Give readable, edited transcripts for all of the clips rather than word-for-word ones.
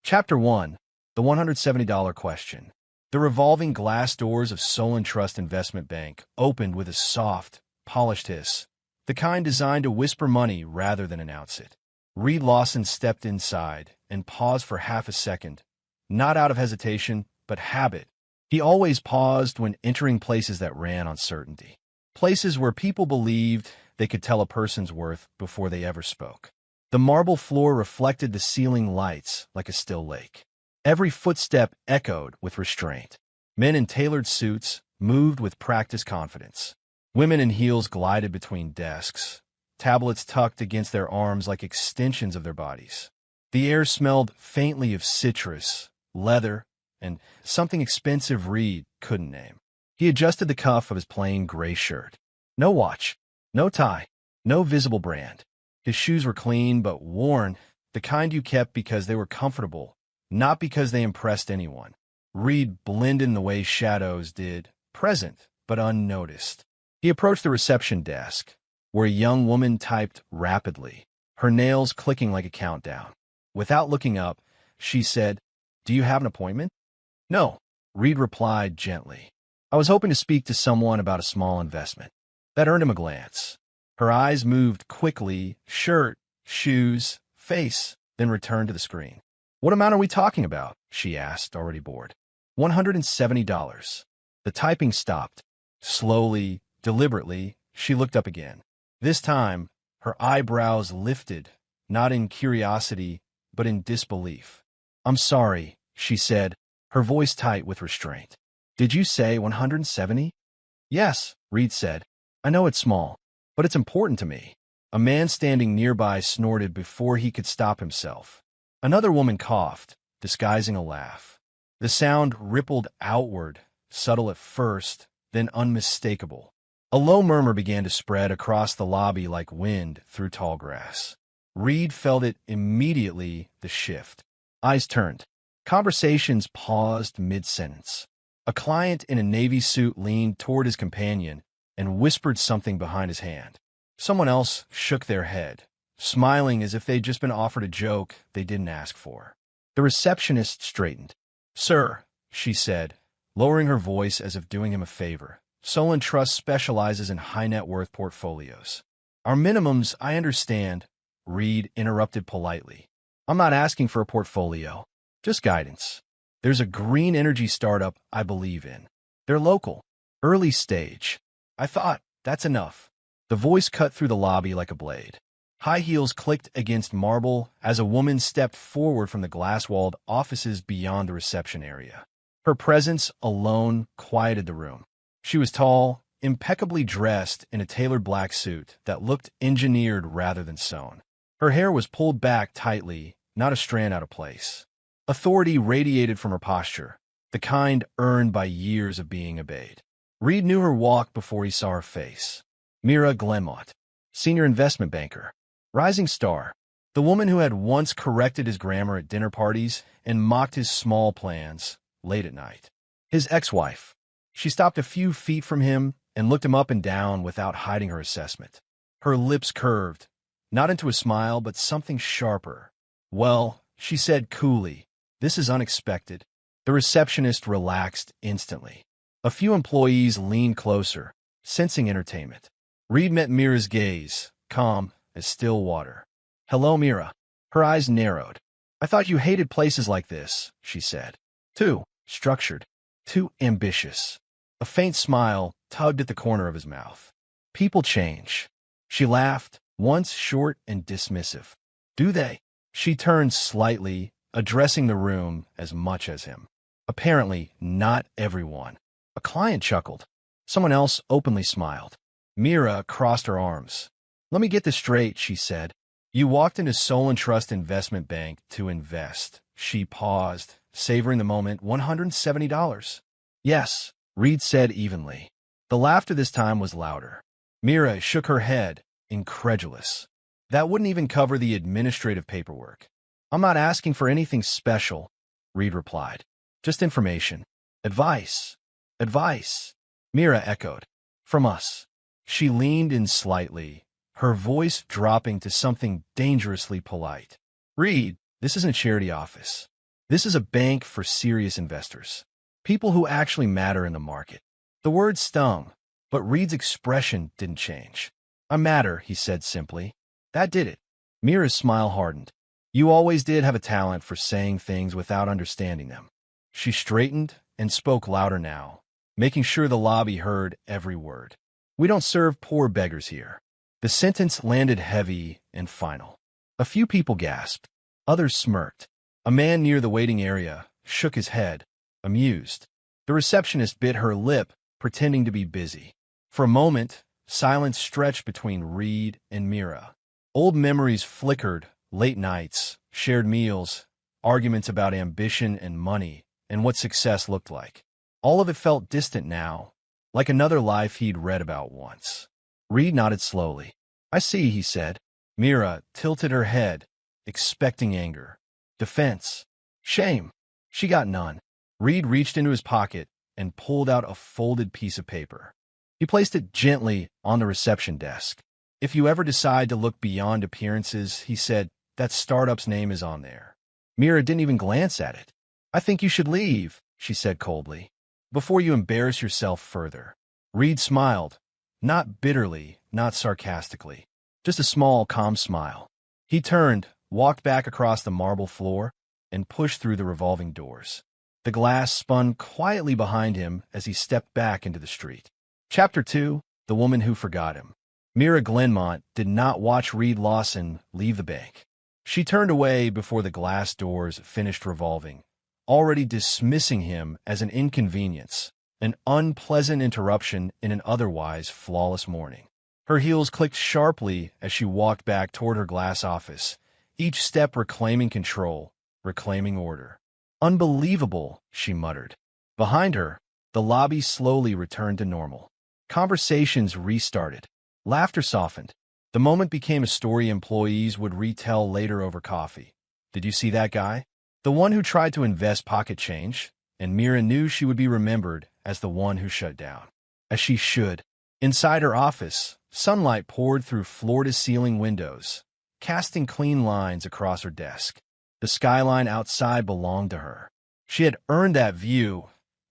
Chapter 1. The $170 Question. The revolving glass doors of Solon Trust Investment Bank opened with a soft, polished hiss, the kind designed to whisper money rather than announce it. Reed Lawson stepped inside and paused for half a second, not out of hesitation, but habit. He always paused when entering places that ran on certainty. Places where people believed they could tell a person's worth before they ever spoke. The marble floor reflected the ceiling lights like a still lake. Every footstep echoed with restraint. Men in tailored suits moved with practiced confidence. Women in heels glided between desks, tablets tucked against their arms like extensions of their bodies. The air smelled faintly of citrus, leather, and something expensive Reed couldn't name. He adjusted the cuff of his plain gray shirt. No watch, no tie, no visible brand. His shoes were clean but worn, the kind you kept because they were comfortable, not because they impressed anyone. Reed blended in the way shadows did, present but unnoticed. He approached the reception desk, where a young woman typed rapidly, her nails clicking like a countdown. Without looking up, she said, "Do you have an appointment?" "No," Reed replied gently. "I was hoping to speak to someone about a small investment." That earned him a glance. Her eyes moved quickly, shirt, shoes, face, then returned to the screen. "What amount are we talking about?" she asked, already bored. $170. The typing stopped. Slowly, deliberately, she looked up again. This time, her eyebrows lifted, not in curiosity, but in disbelief. "I'm sorry," she said, her voice tight with restraint. "Did you say 170? "Yes," Reed said. "I know it's small, but it's important to me." A man standing nearby snorted before he could stop himself. Another woman coughed, disguising a laugh. The sound rippled outward, subtle at first, then unmistakable. A low murmur began to spread across the lobby like wind through tall grass. Reed felt it immediately, the shift. Eyes turned. Conversations paused mid-sentence. A client in a navy suit leaned toward his companion and whispered something behind his hand. Someone else shook their head, smiling as if they'd just been offered a joke they didn't ask for. The receptionist straightened. "Sir," she said, lowering her voice as if doing him a favor, "Solon Trust specializes in high-net-worth portfolios." "Our minimums, I understand," Reed interrupted politely. "I'm not asking for a portfolio, just guidance. There's a green energy startup I believe in. They're local, early stage. I thought, that's enough." The voice cut through the lobby like a blade. High heels clicked against marble as a woman stepped forward from the glass-walled offices beyond the reception area. Her presence alone quieted the room. She was tall, impeccably dressed in a tailored black suit that looked engineered rather than sewn. Her hair was pulled back tightly, not a strand out of place. Authority radiated from her posture, the kind earned by years of being obeyed. Reed knew her walk before he saw her face. Mira Glenmont, senior investment banker, rising star, the woman who had once corrected his grammar at dinner parties and mocked his small plans late at night. His ex-wife. She stopped a few feet from him and looked him up and down without hiding her assessment. Her lips curved, not into a smile, but something sharper. "Well," she said coolly, "this is unexpected." The receptionist relaxed instantly. A few employees leaned closer, sensing entertainment. Reed met Mira's gaze, calm as still water. "Hello, Mira." Her eyes narrowed. "I thought you hated places like this," she said. "Too structured, too ambitious." A faint smile tugged at the corner of his mouth. "People change." She laughed, once short and dismissive. "Do they?" She turned slightly, addressing the room as much as him. "Apparently not everyone." A client chuckled. Someone else openly smiled. Mira crossed her arms. "Let me get this straight," she said. "You walked into Solon Trust Investment Bank to invest." She paused, savoring the moment. $170. "Yes," Reed said evenly. The laughter this time was louder. Mira shook her head, incredulous. "That wouldn't even cover the administrative paperwork." "I'm not asking for anything special," Reed replied. "Just information. Advice." "Advice," Mira echoed. "From us." She leaned in slightly, her voice dropping to something dangerously polite. "Reed, this isn't a charity office. This is a bank for serious investors. People who actually matter in the market. The word stung, but Reed's expression didn't change. I matter, he said simply. That did it. Mira's smile hardened. You always did have a talent for saying things without understanding them. She straightened and spoke louder now, making sure the lobby heard every word. We don't serve poor beggars here. The sentence landed heavy and final. A few people gasped. Others smirked. A man near the waiting area shook his head, amused. The receptionist bit her lip, pretending to be busy. For a moment, silence stretched between Reed and Mira. Old memories flickered, late nights, shared meals, arguments about ambition and money, and what success looked like. All of it felt distant now, like another life he'd read about once. Reed nodded slowly. I see, he said. Mira tilted her head, expecting anger, defense, shame. She got none. Reed reached into his pocket and pulled out a folded piece of paper. He placed it gently on the reception desk. If you ever decide to look beyond appearances, he said, that startup's name is on there. Mira didn't even glance at it. I think you should leave, she said coldly, before you embarrass yourself further. Reed smiled, not bitterly, not sarcastically, just a small, calm smile. He turned, walked back across the marble floor, and pushed through the revolving doors. The glass spun quietly behind him as he stepped back into the street. Chapter 2, The Woman Who Forgot Him. Mira Glenmont did not watch Reed Lawson leave the bank. She turned away before the glass doors finished revolving, already dismissing him as an inconvenience, an unpleasant interruption in an otherwise flawless morning. Her heels clicked sharply as she walked back toward her glass office, each step reclaiming control, reclaiming order. Unbelievable, she muttered. Behind her, the lobby slowly returned to normal. Conversations restarted. Laughter softened. The moment became a story employees would retell later over coffee. Did you see that guy? The one who tried to invest pocket change? And Mira knew she would be remembered as the one who shut down. As she should. Inside her office, sunlight poured through floor-to-ceiling windows, casting clean lines across her desk. The skyline outside belonged to her. She had earned that view.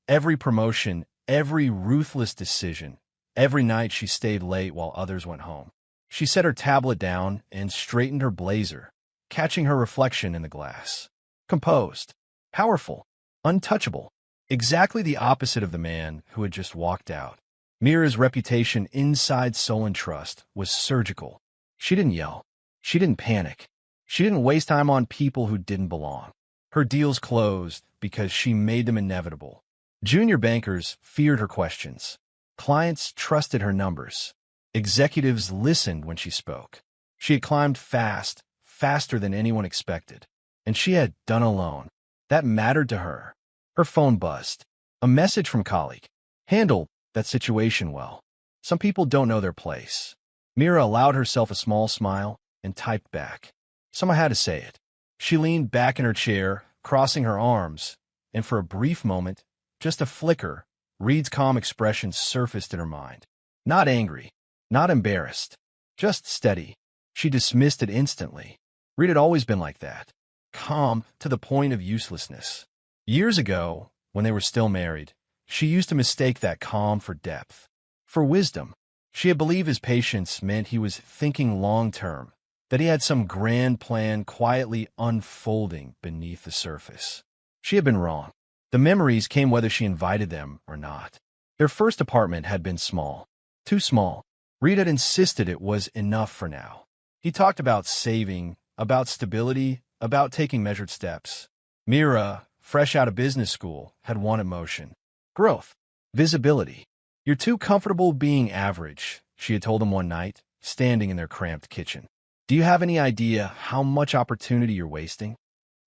Every promotion, every ruthless decision, every night she stayed late while others went home. She set her tablet down and straightened her blazer, catching her reflection in the glass. Composed, powerful, untouchable. Exactly the opposite of the man who had just walked out. Mira's reputation inside Solon Trust was surgical. She didn't yell. She didn't panic. She didn't waste time on people who didn't belong. Her deals closed because she made them inevitable. Junior bankers feared her questions. Clients trusted her numbers. Executives listened when she spoke. She had climbed fast, faster than anyone expected. And she had done alone. That mattered to her. Her phone buzzed. A message from colleague. Handled that situation well. Some people don't know their place. Mira allowed herself a small smile and typed back. Someone had to say it. She leaned back in her chair, crossing her arms, and for a brief moment, just a flicker, Reed's calm expression surfaced in her mind. Not angry, not embarrassed, just steady. She dismissed it instantly. Reed had always been like that. Calm to the point of uselessness. Years ago, when they were still married, she used to mistake that calm for depth, for wisdom. She had believed his patience meant he was thinking long-term, that he had some grand plan quietly unfolding beneath the surface. She had been wrong. The memories came whether she invited them or not. Their first apartment had been small. Too small. Reed had insisted it was enough for now. He talked about saving, about stability, about taking measured steps. Mira, fresh out of business school, had wanted motion. Growth. Visibility. You're too comfortable being average, she had told him one night, standing in their cramped kitchen. Do you have any idea how much opportunity you're wasting?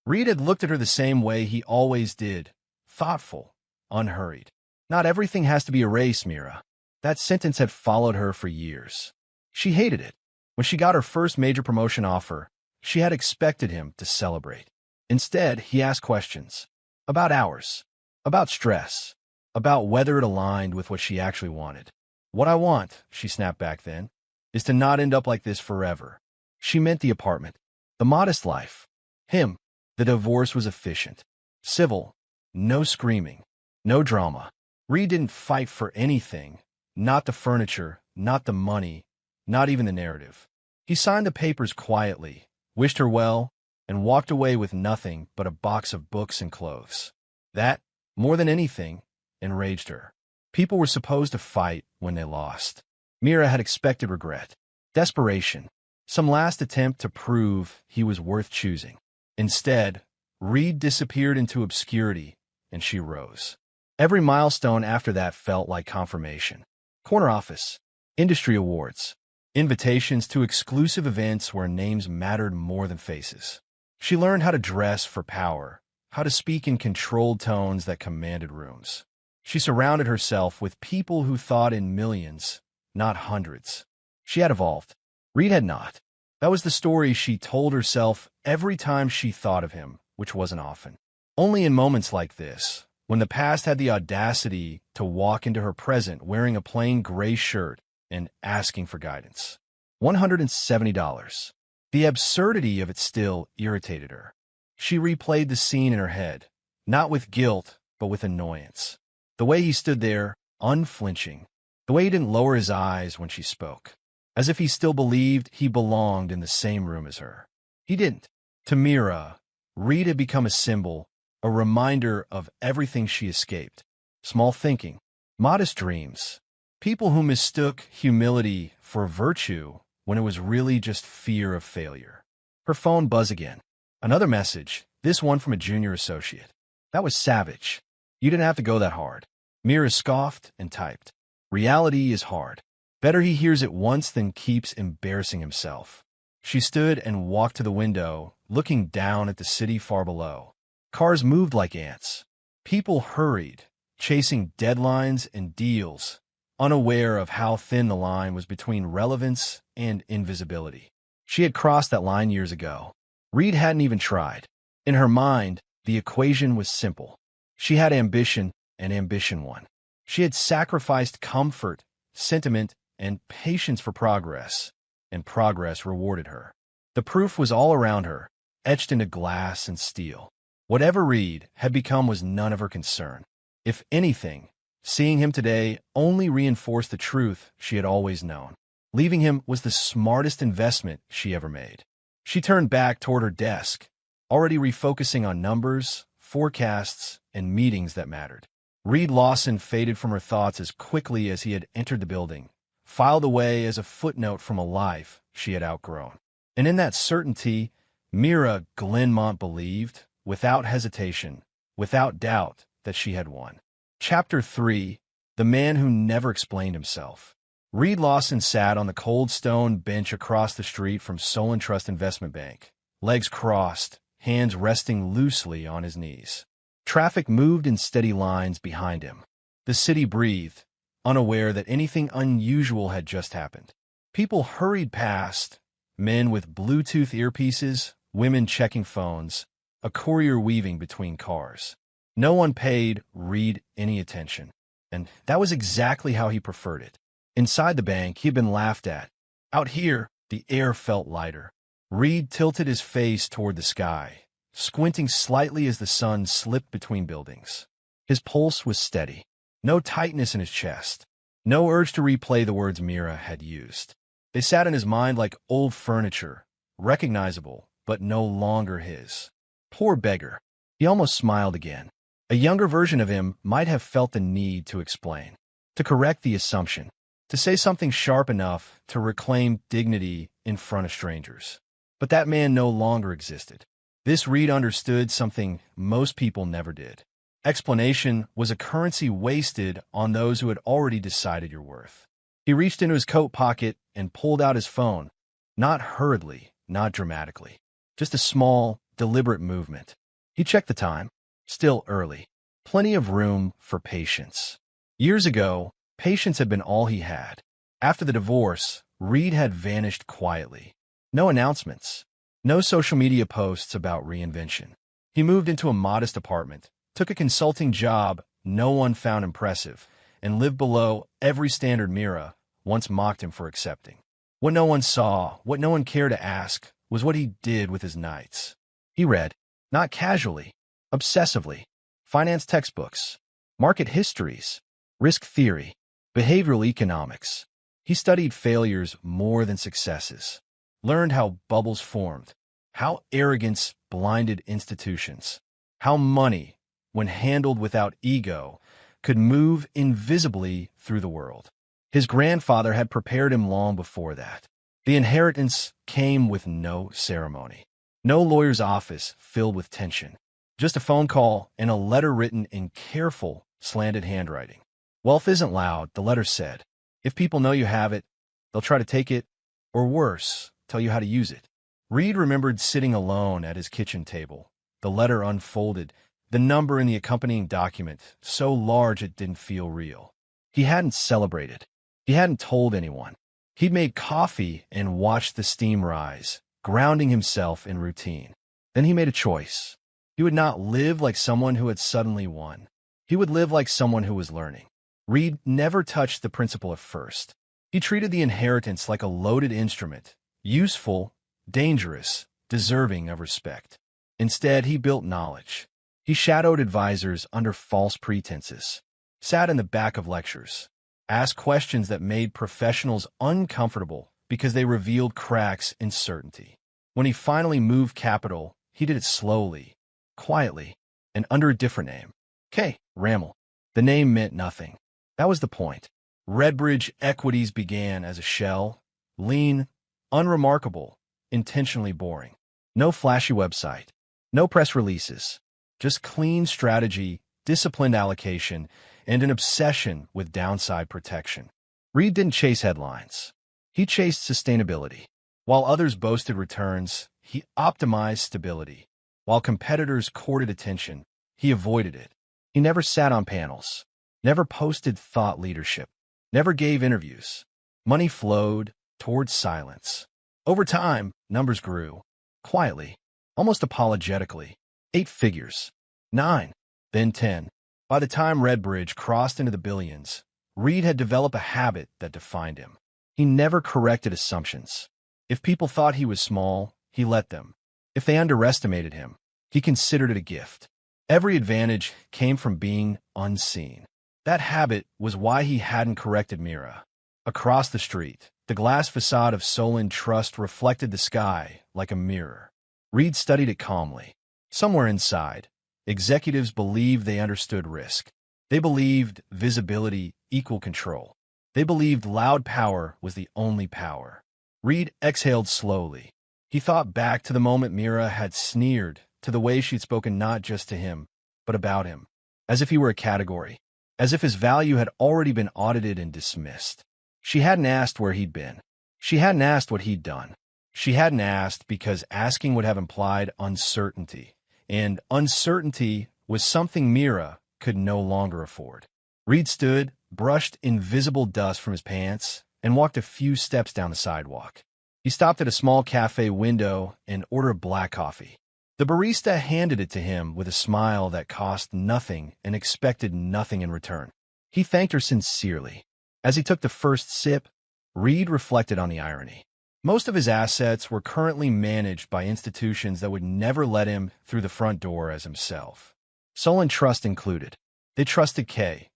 Reed had looked at her the same way he always did, thoughtful, unhurried. Not everything has to be a race, Mira. That sentence had followed her for years. She hated it. When she got her first major promotion offer, she had expected him to celebrate. Instead, he asked questions. About hours. About stress. About whether it aligned with what she actually wanted. What I want, she snapped back then, is to not end up like this forever. She meant the apartment. The modest life. Him. The divorce was efficient. Civil. No screaming. No drama. Reed didn't fight for anything. Not the furniture, not the money, not even the narrative. He signed the papers quietly, wished her well, and walked away with nothing but a box of books and clothes. That, more than anything, enraged her. People were supposed to fight when they lost. Mira had expected regret, desperation, some last attempt to prove he was worth choosing. Instead, Reed disappeared into obscurity, and she rose. Every milestone after that felt like confirmation. Corner office, industry awards, invitations to exclusive events where names mattered more than faces. She learned how to dress for power, how to speak in controlled tones that commanded rooms. She surrounded herself with people who thought in millions, not hundreds. She had evolved. Reed had not. That was the story she told herself every time she thought of him, which wasn't often. Only in moments like this, when the past had the audacity to walk into her present wearing a plain gray shirt and asking for guidance. $170. The absurdity of it still irritated her. She replayed the scene in her head, not with guilt, but with annoyance. The way he stood there, unflinching. The way he didn't lower his eyes when she spoke, as if he still believed he belonged in the same room as her. He didn't. To Mira, Reed had become a symbol, a reminder of everything she escaped. Small thinking, modest dreams, people who mistook humility for virtue when it was really just fear of failure. Her phone buzzed again. Another message, this one from a junior associate. That was savage. You didn't have to go that hard. Mira scoffed and typed. Reality is hard. Better he hears it once than keeps embarrassing himself. She stood and walked to the window, looking down at the city far below. Cars moved like ants. People hurried, chasing deadlines and deals, unaware of how thin the line was between relevance and invisibility. She had crossed that line years ago. Reed hadn't even tried. In her mind, the equation was simple. She had ambition, and ambition won. She had sacrificed comfort, sentiment, and patience for progress, and progress rewarded her. The proof was all around her, etched into glass and steel. Whatever Reed had become was none of her concern. If anything, seeing him today only reinforced the truth she had always known. Leaving him was the smartest investment she ever made. She turned back toward her desk, already refocusing on numbers, forecasts, and meetings that mattered. Reed Lawson faded from her thoughts as quickly as he had entered the building, filed away as a footnote from a life she had outgrown. And in that certainty, Mira Glenmont believed, without hesitation, without doubt, that she had won. Chapter 3. The Man Who Never Explained Himself. Reed Lawson sat on the cold stone bench across the street from Solon Trust Investment Bank, legs crossed, hands resting loosely on his knees. Traffic moved in steady lines behind him. The city breathed, unaware that anything unusual had just happened. People hurried past, men with Bluetooth earpieces, women checking phones, a courier weaving between cars. No one paid Reed any attention, and that was exactly how he preferred it. Inside the bank, he had been laughed at. Out here, the air felt lighter. Reed tilted his face toward the sky, squinting slightly as the sun slipped between buildings. His pulse was steady. No tightness in his chest. No urge to replay the words Mira had used. They sat in his mind like old furniture, recognizable, but no longer his. Poor beggar. He almost smiled again. A younger version of him might have felt the need to explain, to correct the assumption, to say something sharp enough to reclaim dignity in front of strangers. But that man no longer existed. This Reed understood something most people never did. Explanation was a currency wasted on those who had already decided your worth. He reached into his coat pocket and pulled out his phone, not hurriedly, not dramatically, just a small, deliberate movement. He checked the time. Still early. Plenty of room for patience. Years ago, patience had been all he had. After the divorce, Reed had vanished quietly. No announcements. No social media posts about reinvention. He moved into a modest apartment, took a consulting job no one found impressive, and lived below every standard Mira once mocked him for accepting. What no one saw, what no one cared to ask, was what he did with his nights. He read, not casually, obsessively. Finance textbooks, market histories, risk theory, behavioral economics. He studied failures more than successes, learned how bubbles formed, how arrogance blinded institutions, how money, when handled without ego, could move invisibly through the world. His grandfather had prepared him long before that. The inheritance came with no ceremony. No lawyer's office filled with tension. Just a phone call and a letter written in careful, slanted handwriting. Wealth isn't loud, the letter said. If people know you have it, they'll try to take it, or worse, tell you how to use it. Reed remembered sitting alone at his kitchen table. The letter unfolded, the number in the accompanying document, so large it didn't feel real. He hadn't celebrated. He hadn't told anyone. He'd made coffee and watched the steam rise, grounding himself in routine. Then he made a choice. He would not live like someone who had suddenly won. He would live like someone who was learning. Reed never touched the principle at first. He treated the inheritance like a loaded instrument, useful, dangerous, deserving of respect. Instead, he built knowledge. He shadowed advisors under false pretenses, sat in the back of lectures, asked questions that made professionals uncomfortable because they revealed cracks in certainty. When he finally moved capital, he did it slowly, quietly, and under a different name. K. Rammel. The name meant nothing. That was the point. Redbridge Equities began as a shell, lean, unremarkable, intentionally boring. No flashy website, no press releases, just clean strategy, disciplined allocation, and an obsession with downside protection. Reed didn't chase headlines. He chased sustainability. While others boasted returns, he optimized stability. While competitors courted attention, he avoided it. He never sat on panels, never posted thought leadership, never gave interviews. Money flowed towards silence. Over time, numbers grew, quietly, almost apologetically. 8 figures, 9, then 10. By the time Redbridge crossed into the billions, Reed had developed a habit that defined him. He never corrected assumptions. If people thought he was small, he let them. If they underestimated him, he considered it a gift. Every advantage came from being unseen. That habit was why he hadn't corrected Mira. Across the street, the glass facade of Solon Trust reflected the sky like a mirror. Reed studied it calmly. Somewhere inside, executives believed they understood risk. They believed visibility equaled control. They believed loud power was the only power. Reed exhaled slowly. He thought back to the moment Mira had sneered, to the way she'd spoken not just to him, but about him, as if he were a category, as if his value had already been audited and dismissed. She hadn't asked where he'd been. She hadn't asked what he'd done. She hadn't asked because asking would have implied uncertainty, and uncertainty was something Mira could no longer afford. Reed stood, brushed invisible dust from his pants, and walked a few steps down the sidewalk. He stopped at a small cafe window and ordered black coffee. The barista handed it to him with a smile that cost nothing and expected nothing in return. He thanked her sincerely. As he took the first sip, Reed reflected on the irony. Most of his assets were currently managed by institutions that would never let him through the front door as himself. Solon Trust included. They trusted K.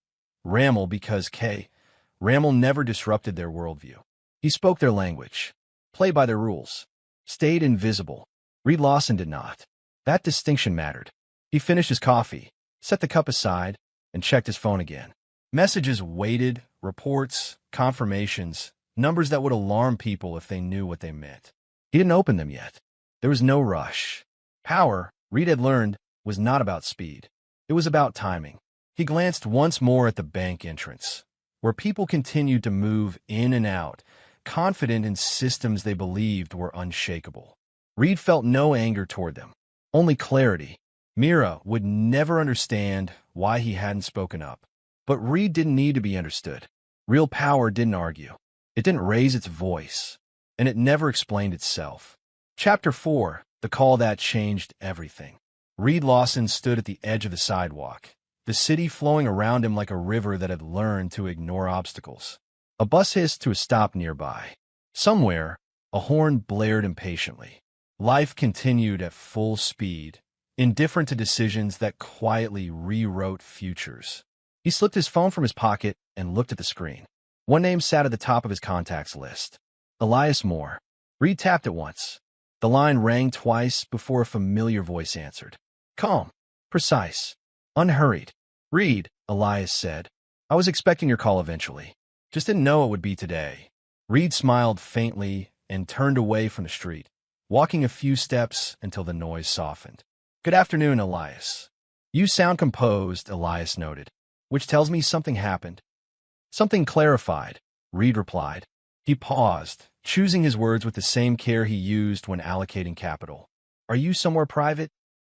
Rammel because K. Rammel never disrupted their worldview. He spoke their language, played by their rules, stayed invisible. Reed Lawson did not. That distinction mattered. He finished his coffee, set the cup aside, and checked his phone again. Messages waited, reports, confirmations, numbers that would alarm people if they knew what they meant. He didn't open them yet. There was no rush. Power, Reed had learned, was not about speed. It was about timing. He glanced once more at the bank entrance, where people continued to move in and out, confident in systems they believed were unshakable. Reed felt no anger toward them, only clarity. Mira would never understand why he hadn't spoken up. But Reed didn't need to be understood. Real power didn't argue. It didn't raise its voice, and it never explained itself. Chapter 4, The Call That Changed Everything. Reed Lawson stood at the edge of the sidewalk, the city flowing around him like a river that had learned to ignore obstacles. A bus hissed to a stop nearby. Somewhere, a horn blared impatiently. Life continued at full speed, indifferent to decisions that quietly rewrote futures. He slipped his phone from his pocket and looked at the screen. One name sat at the top of his contacts list. Elias Moore. Reed tapped it once. The line rang twice before a familiar voice answered. Calm, precise, unhurried. Reed, Elias said. I was expecting your call eventually. Just didn't know it would be today. Reed smiled faintly and turned away from the street, walking a few steps until the noise softened. Good afternoon, Elias. You sound composed, Elias noted, which tells me something happened. Something clarified, Reed replied. He paused, choosing his words with the same care he used when allocating capital. Are you somewhere private?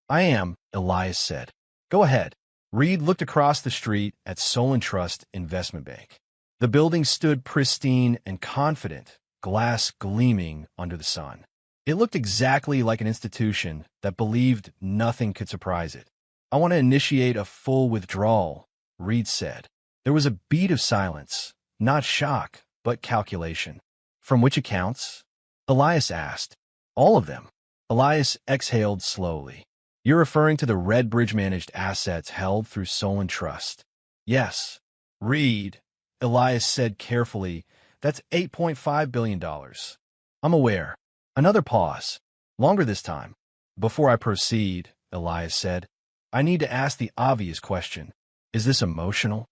I am, Elias said. Go ahead. Reed looked across the street at Solon Trust Investment Bank. The building stood pristine and confident, glass gleaming under the sun. It looked exactly like an institution that believed nothing could surprise it. I want to initiate a full withdrawal, Reed said. There was a beat of silence, not shock, but calculation. From which accounts? Elias asked. All of them. Elias exhaled slowly. You're referring to the Redbridge-managed assets held through Solon Trust. Yes. Reed, Elias said carefully, that's $8.5 billion. I'm aware. Another pause. Longer this time. Before I proceed, Elias said, I need to ask the obvious question. Is this emotional?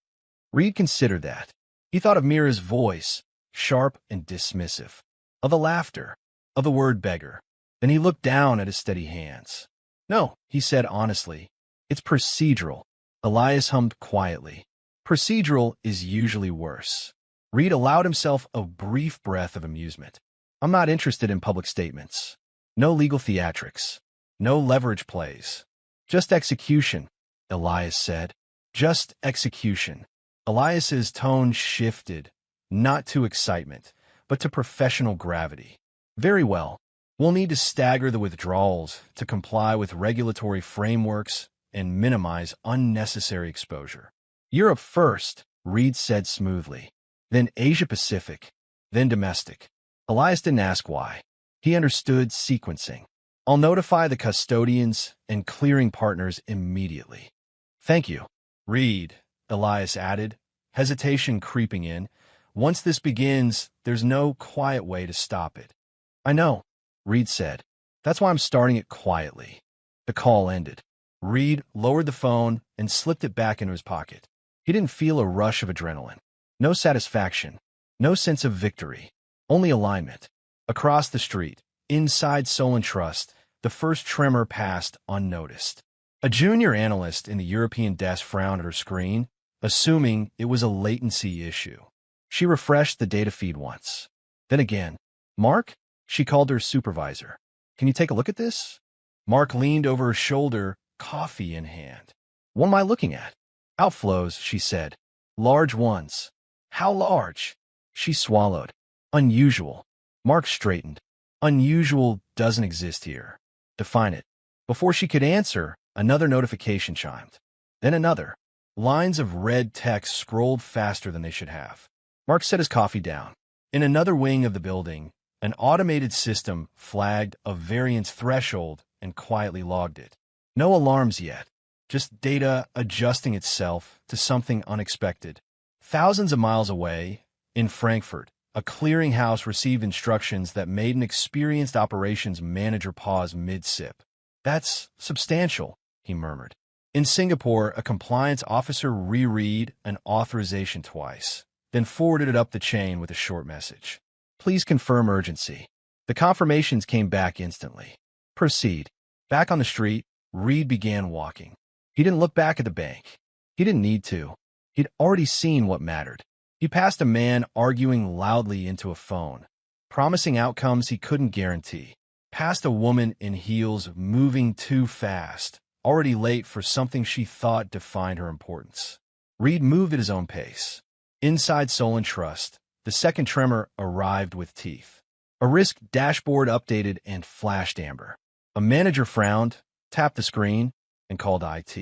Reed considered that. He thought of Mira's voice, sharp and dismissive, of the laughter, of the word beggar. Then he looked down at his steady hands. No, he said honestly. It's procedural. Elias hummed quietly. Procedural is usually worse. Reed allowed himself a brief breath of amusement. I'm not interested in public statements. No legal theatrics. No leverage plays. Just execution, Elias said. Just execution. Elias's tone shifted, not to excitement, but to professional gravity. Very well. We'll need to stagger the withdrawals to comply with regulatory frameworks and minimize unnecessary exposure. Europe first, Reed said smoothly. Then Asia-Pacific. Then domestic. Elias didn't ask why. He understood sequencing. I'll notify the custodians and clearing partners immediately. Thank you. Reed, Elias added, hesitation creeping in. Once this begins, there's no quiet way to stop it. I know, Reed said. That's why I'm starting it quietly. The call ended. Reed lowered the phone and slipped it back into his pocket. He didn't feel a rush of adrenaline. No satisfaction. No sense of victory. Only alignment. Across the street, inside Solon Trust, the first tremor passed unnoticed. A junior analyst in the European desk frowned at her screen, assuming it was a latency issue. She refreshed the data feed once. Then again. Mark? She called her supervisor. Can you take a look at this? Mark leaned over her shoulder, coffee in hand. What am I looking at? Outflows, she said. Large ones. How large? She swallowed. Unusual. Mark straightened. Unusual doesn't exist here. Define it. Before she could answer, another notification chimed. Then another. Lines of red text scrolled faster than they should have. Mark set his coffee down. In another wing of the building, an automated system flagged a variance threshold and quietly logged it. No alarms yet, just data adjusting itself to something unexpected. Thousands of miles away, in Frankfurt, a clearinghouse received instructions that made an experienced operations manager pause mid-sip. That's substantial, he murmured. In Singapore, a compliance officer reread an authorization twice, then forwarded it up the chain with a short message. Please confirm urgency. The confirmations came back instantly. Proceed. Back on the street, Reed began walking. He didn't look back at the bank. He didn't need to. He'd already seen what mattered. He passed a man arguing loudly into a phone, promising outcomes he couldn't guarantee. Past a woman in heels moving too fast, already late for something she thought defined her importance. Reed moved at his own pace. Inside Solon Trust, the second tremor arrived with teeth. A risk dashboard updated and flashed amber. A manager frowned, tapped the screen, and called IT.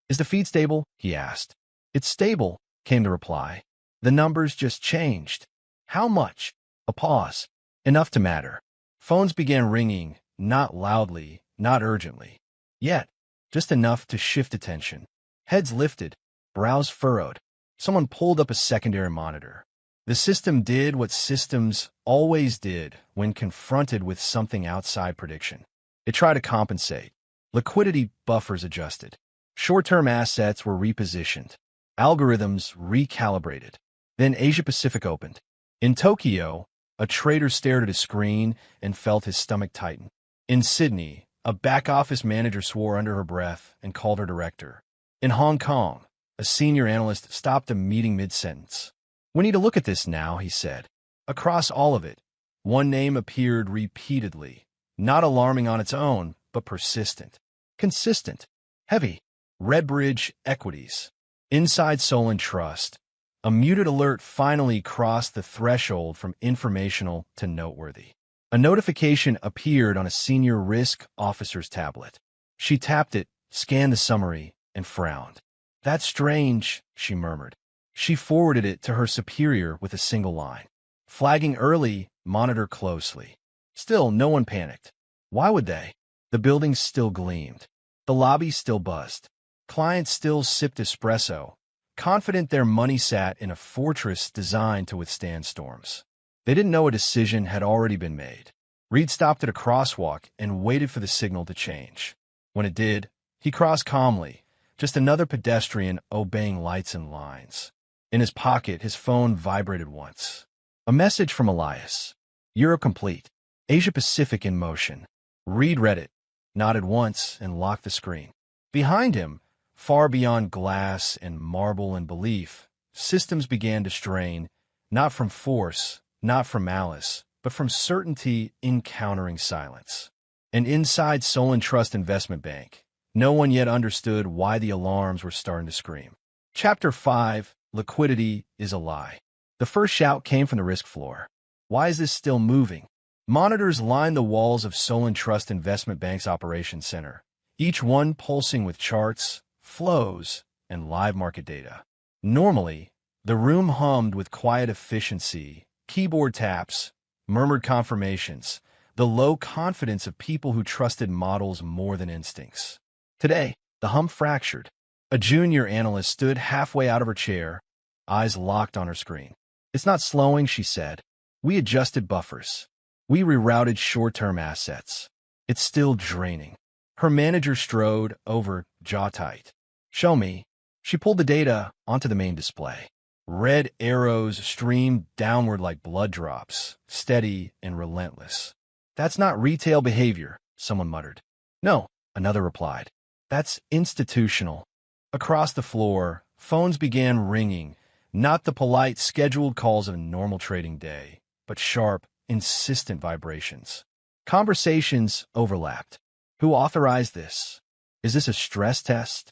Is the feed stable? He asked. It's stable, came the reply. The numbers just changed. How much? A pause. Enough to matter. Phones began ringing, not loudly, not urgently. Yet, just enough to shift attention. Heads lifted, brows furrowed. Someone pulled up a secondary monitor. The system did what systems always did when confronted with something outside prediction. It tried to compensate. Liquidity buffers adjusted. Short-term assets were repositioned. Algorithms recalibrated. Then Asia-Pacific opened. In Tokyo, a trader stared at his screen and felt his stomach tighten. In Sydney, a back-office manager swore under her breath and called her director. In Hong Kong, a senior analyst stopped a meeting mid-sentence. "We need to look at this now," he said. Across all of it, one name appeared repeatedly, not alarming on its own, but persistent. Consistent. Heavy. Redbridge Equities. Inside Solon Trust, a muted alert finally crossed the threshold from informational to noteworthy. A notification appeared on a senior risk officer's tablet. She tapped it, scanned the summary, and frowned. "That's strange," she murmured. She forwarded it to her superior with a single line. "Flagging early, monitor closely." Still, no one panicked. Why would they? The building still gleamed. The lobby still buzzed. Clients still sipped espresso, confident their money sat in a fortress designed to withstand storms. They didn't know a decision had already been made. Reed stopped at a crosswalk and waited for the signal to change. When it did, he crossed calmly, just another pedestrian obeying lights and lines. In his pocket, his phone vibrated once. A message from Elias. "Euro complete. Asia-Pacific in motion." Reed read it, nodded once, and locked the screen. Behind him, far beyond glass and marble and belief, systems began to strain, not from force, not from malice, but from certainty encountering silence. And inside Solon Trust Investment Bank, no one yet understood why the alarms were starting to scream. Chapter 5, Liquidity is a Lie. The first shout came from the risk floor. "Why is this still moving?" Monitors lined the walls of Solon Trust Investment Bank's operations center, each one pulsing with charts, flows, and live market data. Normally, the room hummed with quiet efficiency, keyboard taps, murmured confirmations, the low confidence of people who trusted models more than instincts. Today, the hum fractured. A junior analyst stood halfway out of her chair, eyes locked on her screen. "It's not slowing," she said. "We adjusted buffers. We rerouted short-term assets. It's still draining." Her manager strode over, jaw tight. "Show me." She pulled the data onto the main display. Red arrows streamed downward like blood drops, steady and relentless. "That's not retail behavior," someone muttered. "No," another replied. "That's institutional." Across the floor, phones began ringing, not the polite, scheduled calls of a normal trading day, but sharp, insistent vibrations. Conversations overlapped. Who authorized this? Is this a stress test?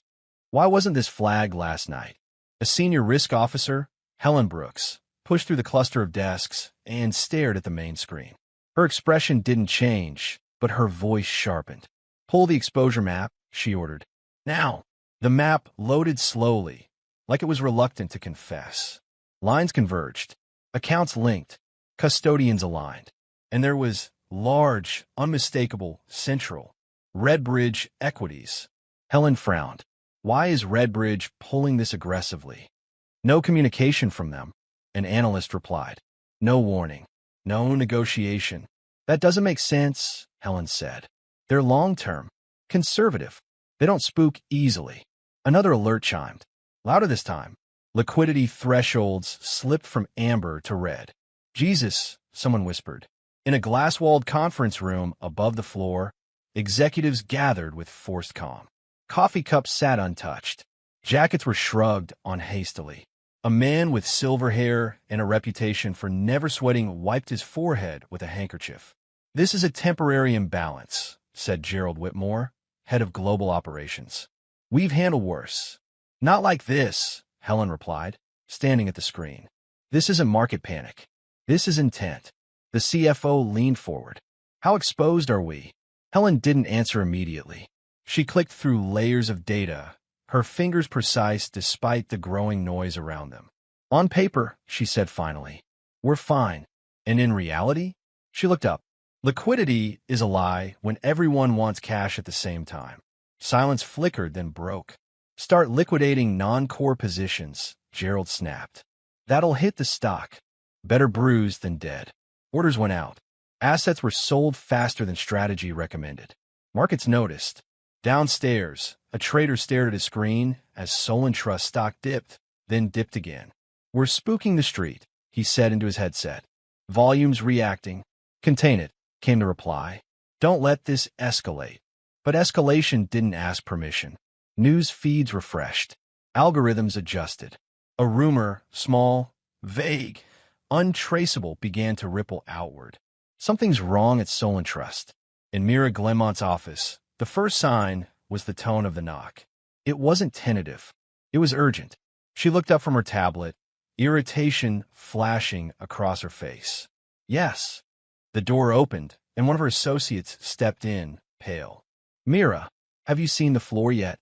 Why wasn't this flagged last night? A senior risk officer, Helen Brooks, pushed through the cluster of desks and stared at the main screen. Her expression didn't change, but her voice sharpened. "Pull the exposure map," she ordered. "Now." The map loaded slowly, like it was reluctant to confess. Lines converged, accounts linked, custodians aligned, and there was large, unmistakable, central, Redbridge Equities. Helen frowned. Why is Redbridge pulling this aggressively? "No communication from them," an analyst replied. "No warning. No negotiation." "That doesn't make sense," Helen said. "They're long-term, conservative. They don't spook easily." Another alert chimed. Louder this time. Liquidity thresholds slipped from amber to red. "Jesus," someone whispered. In a glass-walled conference room above the floor, executives gathered with forced calm. Coffee cups sat untouched. Jackets were shrugged on hastily. A man with silver hair and a reputation for never sweating wiped his forehead with a handkerchief. "This is a temporary imbalance," said Gerald Whitmore, head of global operations. "We've handled worse." "Not like this," Helen replied, standing at the screen. "This isn't market panic. This is intent." The CFO leaned forward. "How exposed are we?" Helen didn't answer immediately. She clicked through layers of data, her fingers precise despite the growing noise around them. "On paper," she said finally, "we're fine. And in reality?" She looked up. "Liquidity is a lie when everyone wants cash at the same time." Silence flickered, then broke. Start liquidating non-core positions, Gerald snapped. That'll hit the stock. Better bruised than dead. Orders went out. Assets were sold faster than strategy recommended. Markets noticed. Downstairs, a trader stared at his screen as Solon Trust stock dipped, then dipped again. We're spooking the street, he said into his headset. Volumes reacting. Contain it, came the reply. Don't let this escalate. But escalation didn't ask permission. News feeds refreshed. Algorithms adjusted. A rumor, small, vague, untraceable, began to ripple outward. Something's wrong at Solon Trust. In Mira Glenmont's office, the first sign was the tone of the knock. It wasn't tentative. It was urgent. She looked up from her tablet, irritation flashing across her face. Yes. The door opened, and one of her associates stepped in, pale. Mira, have you seen the floor yet?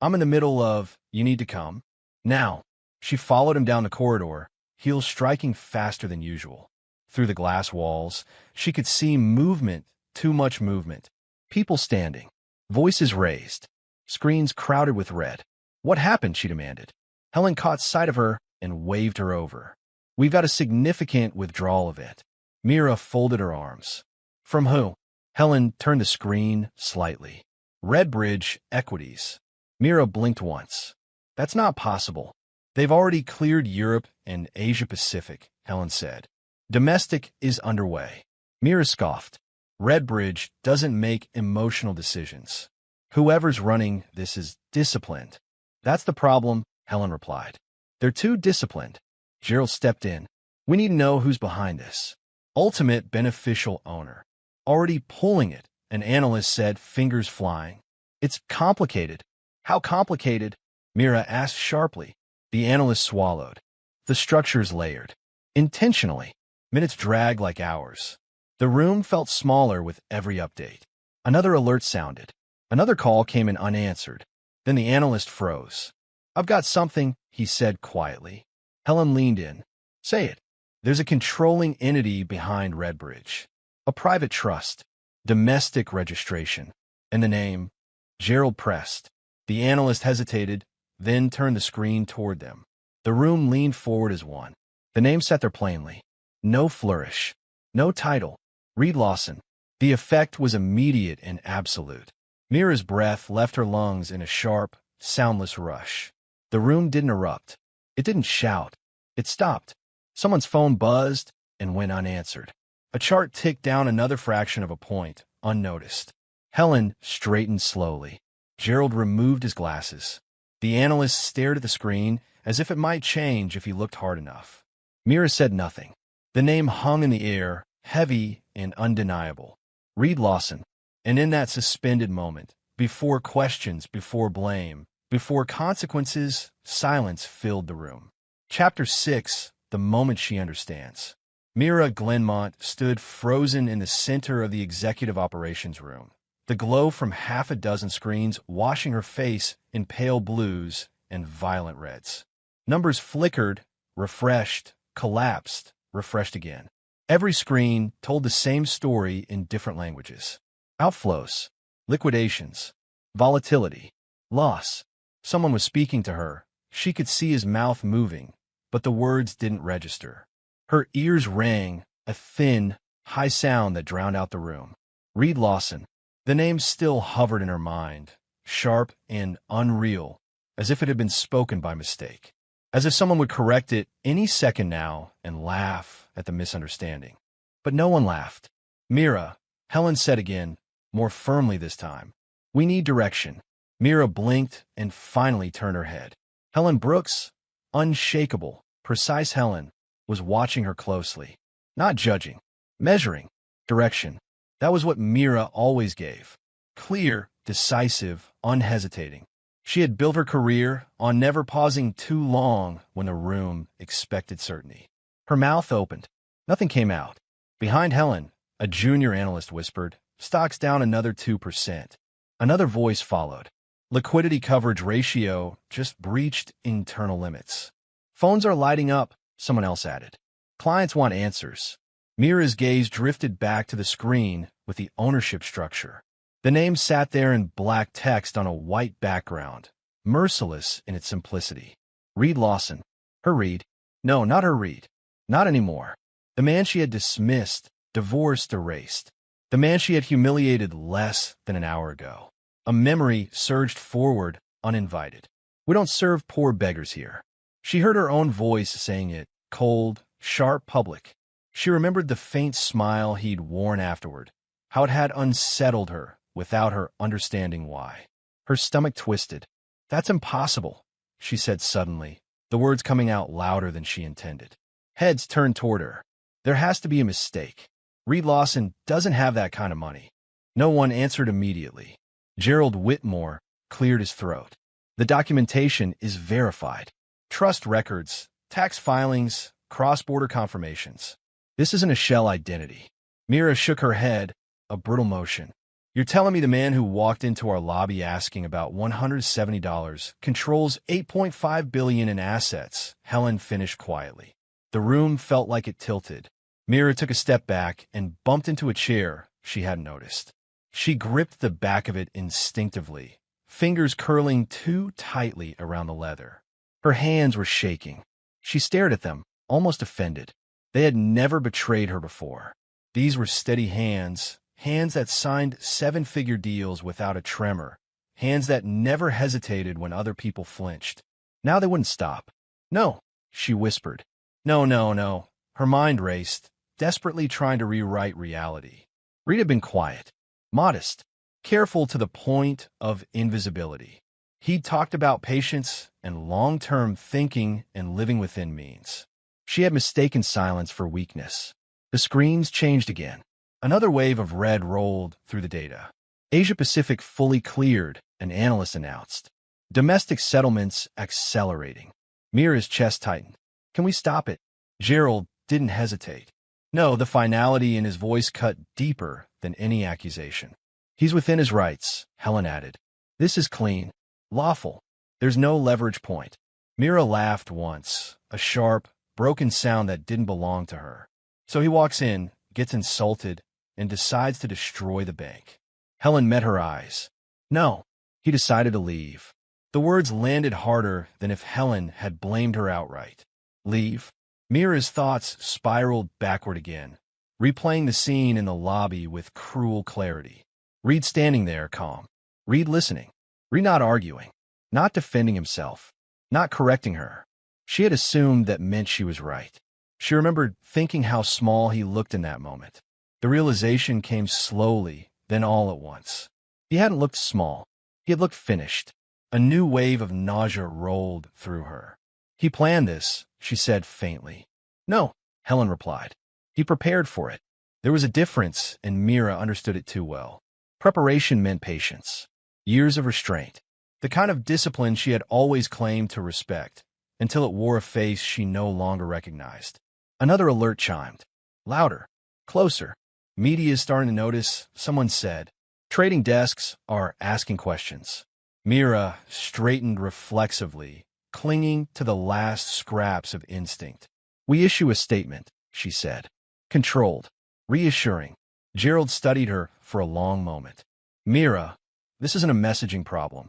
I'm in the middle of, you need to come. Now. She followed him down the corridor, heels striking faster than usual. Through the glass walls, she could see movement, too much movement. People standing. Voices raised. Screens crowded with red. What happened? She demanded. Helen caught sight of her and waved her over. We've got a significant withdrawal event. Mira folded her arms. From who? Helen turned the screen slightly. Redbridge Equities. Mira blinked once. That's not possible. They've already cleared Europe and Asia-Pacific, Helen said. Domestic is underway. Mira scoffed. Redbridge doesn't make emotional decisions. Whoever's running this is disciplined. That's the problem, Helen replied. They're too disciplined. Gerald stepped in. We need to know who's behind this. Ultimate beneficial owner. Already pulling it, an analyst said, fingers flying. It's complicated. How complicated? Mira asked sharply. The analyst swallowed. The structure's layered. Intentionally. Minutes dragged like hours. The room felt smaller with every update. Another alert sounded. Another call came in unanswered. Then the analyst froze. I've got something, he said quietly. Helen leaned in. Say it. There's a controlling entity behind Redbridge. A private trust. Domestic registration. And the name. Gerald pressed. The analyst hesitated, then turned the screen toward them. The room leaned forward as one. The name sat there plainly. No flourish. No title. Reed Lawson. The effect was immediate and absolute. Mira's breath left her lungs in a sharp, soundless rush. The room didn't erupt. It didn't shout. It stopped. Someone's phone buzzed and went unanswered. A chart ticked down another fraction of a point, unnoticed. Helen straightened slowly. Gerald removed his glasses. The analyst stared at the screen as if it might change if he looked hard enough. Mira said nothing. The name hung in the air, heavy and undeniable. Reed Lawson. And in that suspended moment, before questions, before blame, before consequences, silence filled the room. Chapter 6, The Moment She Understands. Mira Glenmont stood frozen in the center of the executive operations room. The glow from half a dozen screens washing her face in pale blues and violent reds. Numbers flickered, refreshed, collapsed, refreshed again. Every screen told the same story in different languages. Outflows, liquidations, volatility, loss. Someone was speaking to her. She could see his mouth moving, but the words didn't register. Her ears rang, a thin, high sound that drowned out the room. Reed Lawson. The name still hovered in her mind, sharp and unreal, as if it had been spoken by mistake. As if someone would correct it any second now and laugh at the misunderstanding. But no one laughed. Mira, Helen said again, more firmly this time. We need direction. Mira blinked and finally turned her head. Helen Brooks, unshakable, precise Helen, was watching her closely. Not judging, measuring, direction. That was what Mira always gave. Clear, decisive, unhesitating. She had built her career on never pausing too long when the room expected certainty. Her mouth opened. Nothing came out. Behind Helen, a junior analyst whispered, stocks down another 2%. Another voice followed. Liquidity coverage ratio just breached internal limits. Phones are lighting up, someone else added. Clients want answers. Mira's gaze drifted back to the screen with the ownership structure. The name sat there in black text on a white background, merciless in its simplicity. Reed Lawson. Her Reed. No, not her Reed. Not anymore. The man she had dismissed, divorced, erased. The man she had humiliated less than an hour ago. A memory surged forward, uninvited. We don't serve poor beggars here. She heard her own voice saying it, cold, sharp, public. She remembered the faint smile he'd worn afterward, how it had unsettled her without her understanding why. Her stomach twisted. "That's impossible," she said suddenly, the words coming out louder than she intended. Heads turned toward her. "There has to be a mistake. Reed Lawson doesn't have that kind of money." No one answered immediately. Gerald Whitmore cleared his throat. "The documentation is verified. Trust records, tax filings, cross-border confirmations. This isn't a shell identity." Mira shook her head, a brittle motion. "You're telling me the man who walked into our lobby asking about $170 controls $8.5 billion in assets?" Helen finished quietly. The room felt like it tilted. Mira took a step back and bumped into a chair she hadn't noticed. She gripped the back of it instinctively, fingers curling too tightly around the leather. Her hands were shaking. She stared at them, almost offended. They had never betrayed her before. These were steady hands, hands that signed seven-figure deals without a tremor, hands that never hesitated when other people flinched. Now they wouldn't stop. "No," she whispered. "No, no, no." Her mind raced, desperately trying to rewrite reality. Reed had been quiet, modest, careful to the point of invisibility. He'd talked about patience and long-term thinking and living within means. She had mistaken silence for weakness. The screens changed again. Another wave of red rolled through the data. Asia-Pacific fully cleared, an analyst announced. Domestic settlements accelerating. Mira's chest tightened. "Can we stop it?" Gerald didn't hesitate. No, the finality in his voice cut deeper than any accusation. "He's within his rights," Helen added. "This is clean. Lawful. There's no leverage point." Mira laughed once, a sharp, broken sound that didn't belong to her. "So he walks in, gets insulted, and decides to destroy the bank." Helen met her eyes. "No, he decided to leave." The words landed harder than if Helen had blamed her outright. "Leave?" Mira's thoughts spiraled backward again, replaying the scene in the lobby with cruel clarity. Reed standing there, calm. Reed listening. Reed not arguing. Not defending himself. Not correcting her. She had assumed that meant she was right. She remembered thinking how small he looked in that moment. The realization came slowly, then all at once. He hadn't looked small. He had looked finished. A new wave of nausea rolled through her. "He planned this," she said faintly. "No," Helen replied. "He prepared for it." There was a difference, and Mira understood it too well. Preparation meant patience. Years of restraint. The kind of discipline she had always claimed to respect, until it wore a face she no longer recognized. Another alert chimed. Louder. Closer. Media is starting to notice, someone said. Trading desks are asking questions. Mira straightened reflexively, clinging to the last scraps of instinct. "We issue a statement," she said. Controlled. Reassuring. Gerald studied her for a long moment. "Mira, this isn't a messaging problem."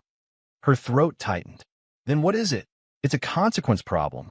Her throat tightened. "Then what is it?" "It's a consequence problem."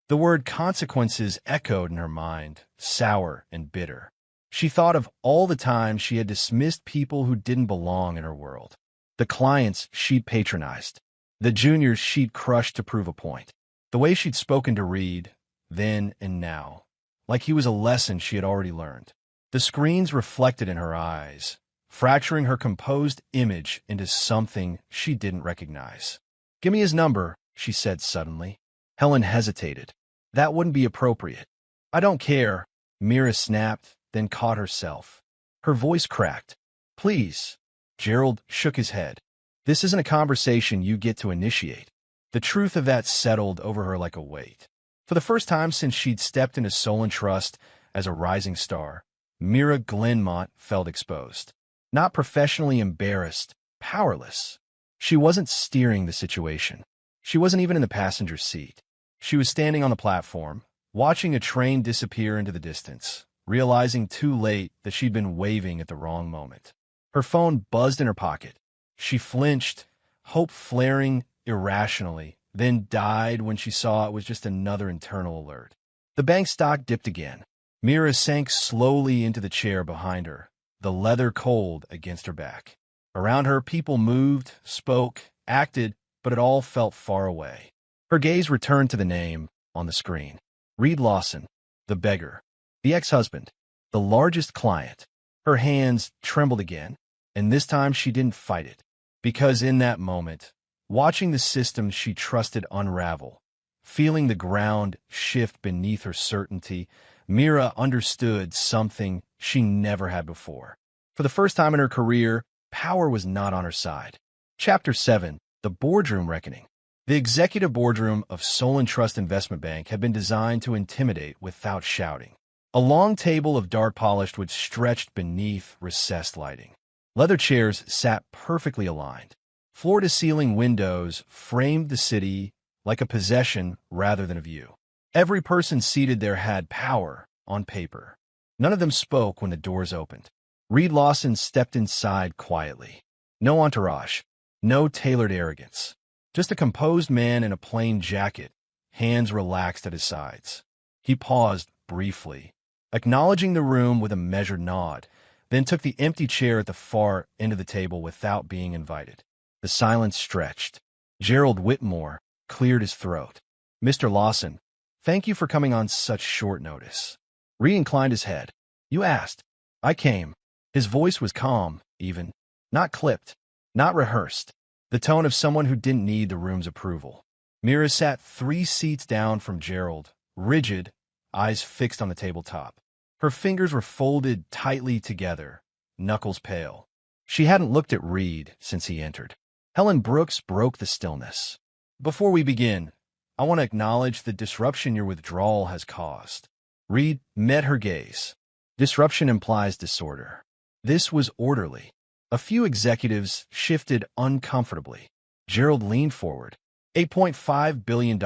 The word consequences echoed in her mind, sour and bitter. She thought of all the times she had dismissed people who didn't belong in her world. The clients she'd patronized. The juniors she'd crushed to prove a point. The way she'd spoken to Reed, then and now, like he was a lesson she had already learned. The screens reflected in her eyes, fracturing her composed image into something she didn't recognize. "Give me his number," she said suddenly. Helen hesitated. "That wouldn't be appropriate." "I don't care," Mira snapped, then caught herself. Her voice cracked. "Please." Gerald shook his head. "This isn't a conversation you get to initiate." The truth of that settled over her like a weight. For the first time since she'd stepped into Solon Trust as a rising star, Mira Glenmont felt exposed. Not professionally embarrassed, powerless. She wasn't steering the situation. She wasn't even in the passenger seat. She was standing on the platform, watching a train disappear into the distance, realizing too late that she'd been waving at the wrong moment. Her phone buzzed in her pocket. She flinched, hope flaring irrationally, then died when she saw it was just another internal alert. The bank stock dipped again. Mira sank slowly into the chair behind her, the leather cold against her back. Around her, people moved, spoke, acted, but it all felt far away. Her gaze returned to the name on the screen. Reed Lawson, the beggar, the ex-husband, the largest client. Her hands trembled again, and this time she didn't fight it. Because in that moment, watching the system she trusted unravel, feeling the ground shift beneath her certainty, Mira understood something she never had before. For the first time in her career, power was not on her side. Chapter 7, The Boardroom Reckoning. The executive boardroom of Solon Trust Investment Bank had been designed to intimidate without shouting. A long table of dark polished wood stretched beneath recessed lighting. Leather chairs sat perfectly aligned. Floor-to-ceiling windows framed the city like a possession rather than a view. Every person seated there had power on paper. None of them spoke when the doors opened. Reed Lawson stepped inside quietly. No entourage, no tailored arrogance. Just a composed man in a plain jacket, hands relaxed at his sides. He paused briefly, acknowledging the room with a measured nod, then took the empty chair at the far end of the table without being invited. The silence stretched. Gerald Whitmore cleared his throat. "Mr. Lawson, thank you for coming on such short notice." Reed inclined his head. "You asked. I came." His voice was calm, even. Not clipped, not rehearsed. The tone of someone who didn't need the room's approval. Mira sat 3 seats down from Gerald, rigid, eyes fixed on the tabletop. Her fingers were folded tightly together, knuckles pale. She hadn't looked at Reed since he entered. Helen Brooks broke the stillness. "Before we begin, I want to acknowledge the disruption your withdrawal has caused." Reed met her gaze. Disruption implies disorder. This was orderly. A few executives shifted uncomfortably. Gerald leaned forward. $8.5 billion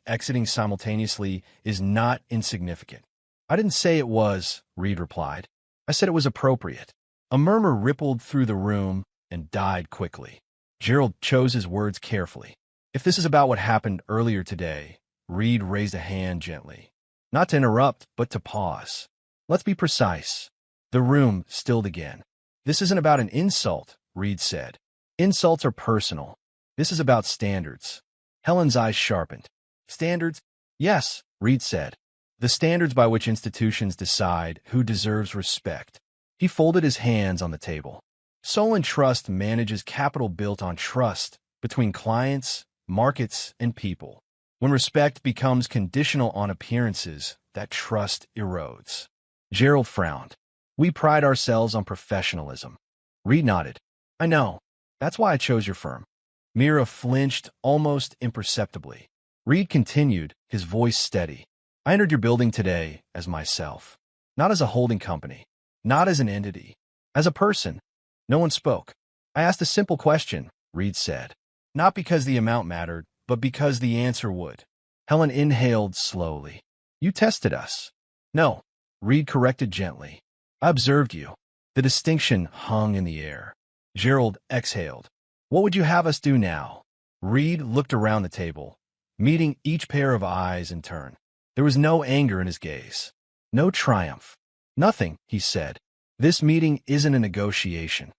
exiting simultaneously is not insignificant. "I didn't say it was," Reed replied. "I said it was appropriate." A murmur rippled through the room and died quickly. Gerald chose his words carefully. "If this is about what happened earlier today," Reed raised a hand gently. Not to interrupt, but to pause. "Let's be precise." The room stilled again. "This isn't about an insult," Reed said. "Insults are personal. This is about standards." Helen's eyes sharpened. "Standards?" "Yes," Reed said. "The standards by which institutions decide who deserves respect." He folded his hands on the table. Solon Trust manages capital built on trust between clients, markets, and people. When respect becomes conditional on appearances, that trust erodes. Gerald frowned. "We pride ourselves on professionalism." Reed nodded. "I know. That's why I chose your firm." Mira flinched almost imperceptibly. Reed continued, his voice steady. "I entered your building today as myself. Not as a holding company. Not as an entity. As a person." No one spoke. "I asked a simple question," Reed said. "Not because the amount mattered, but because the answer would." Helen inhaled slowly. "You tested us." "No," Reed corrected gently. "I observed you." The distinction hung in the air. Gerald exhaled. "What would you have us do now?" Reed looked around the table, meeting each pair of eyes in turn. There was no anger in his gaze. No triumph. "Nothing," he said. "This meeting isn't a negotiation."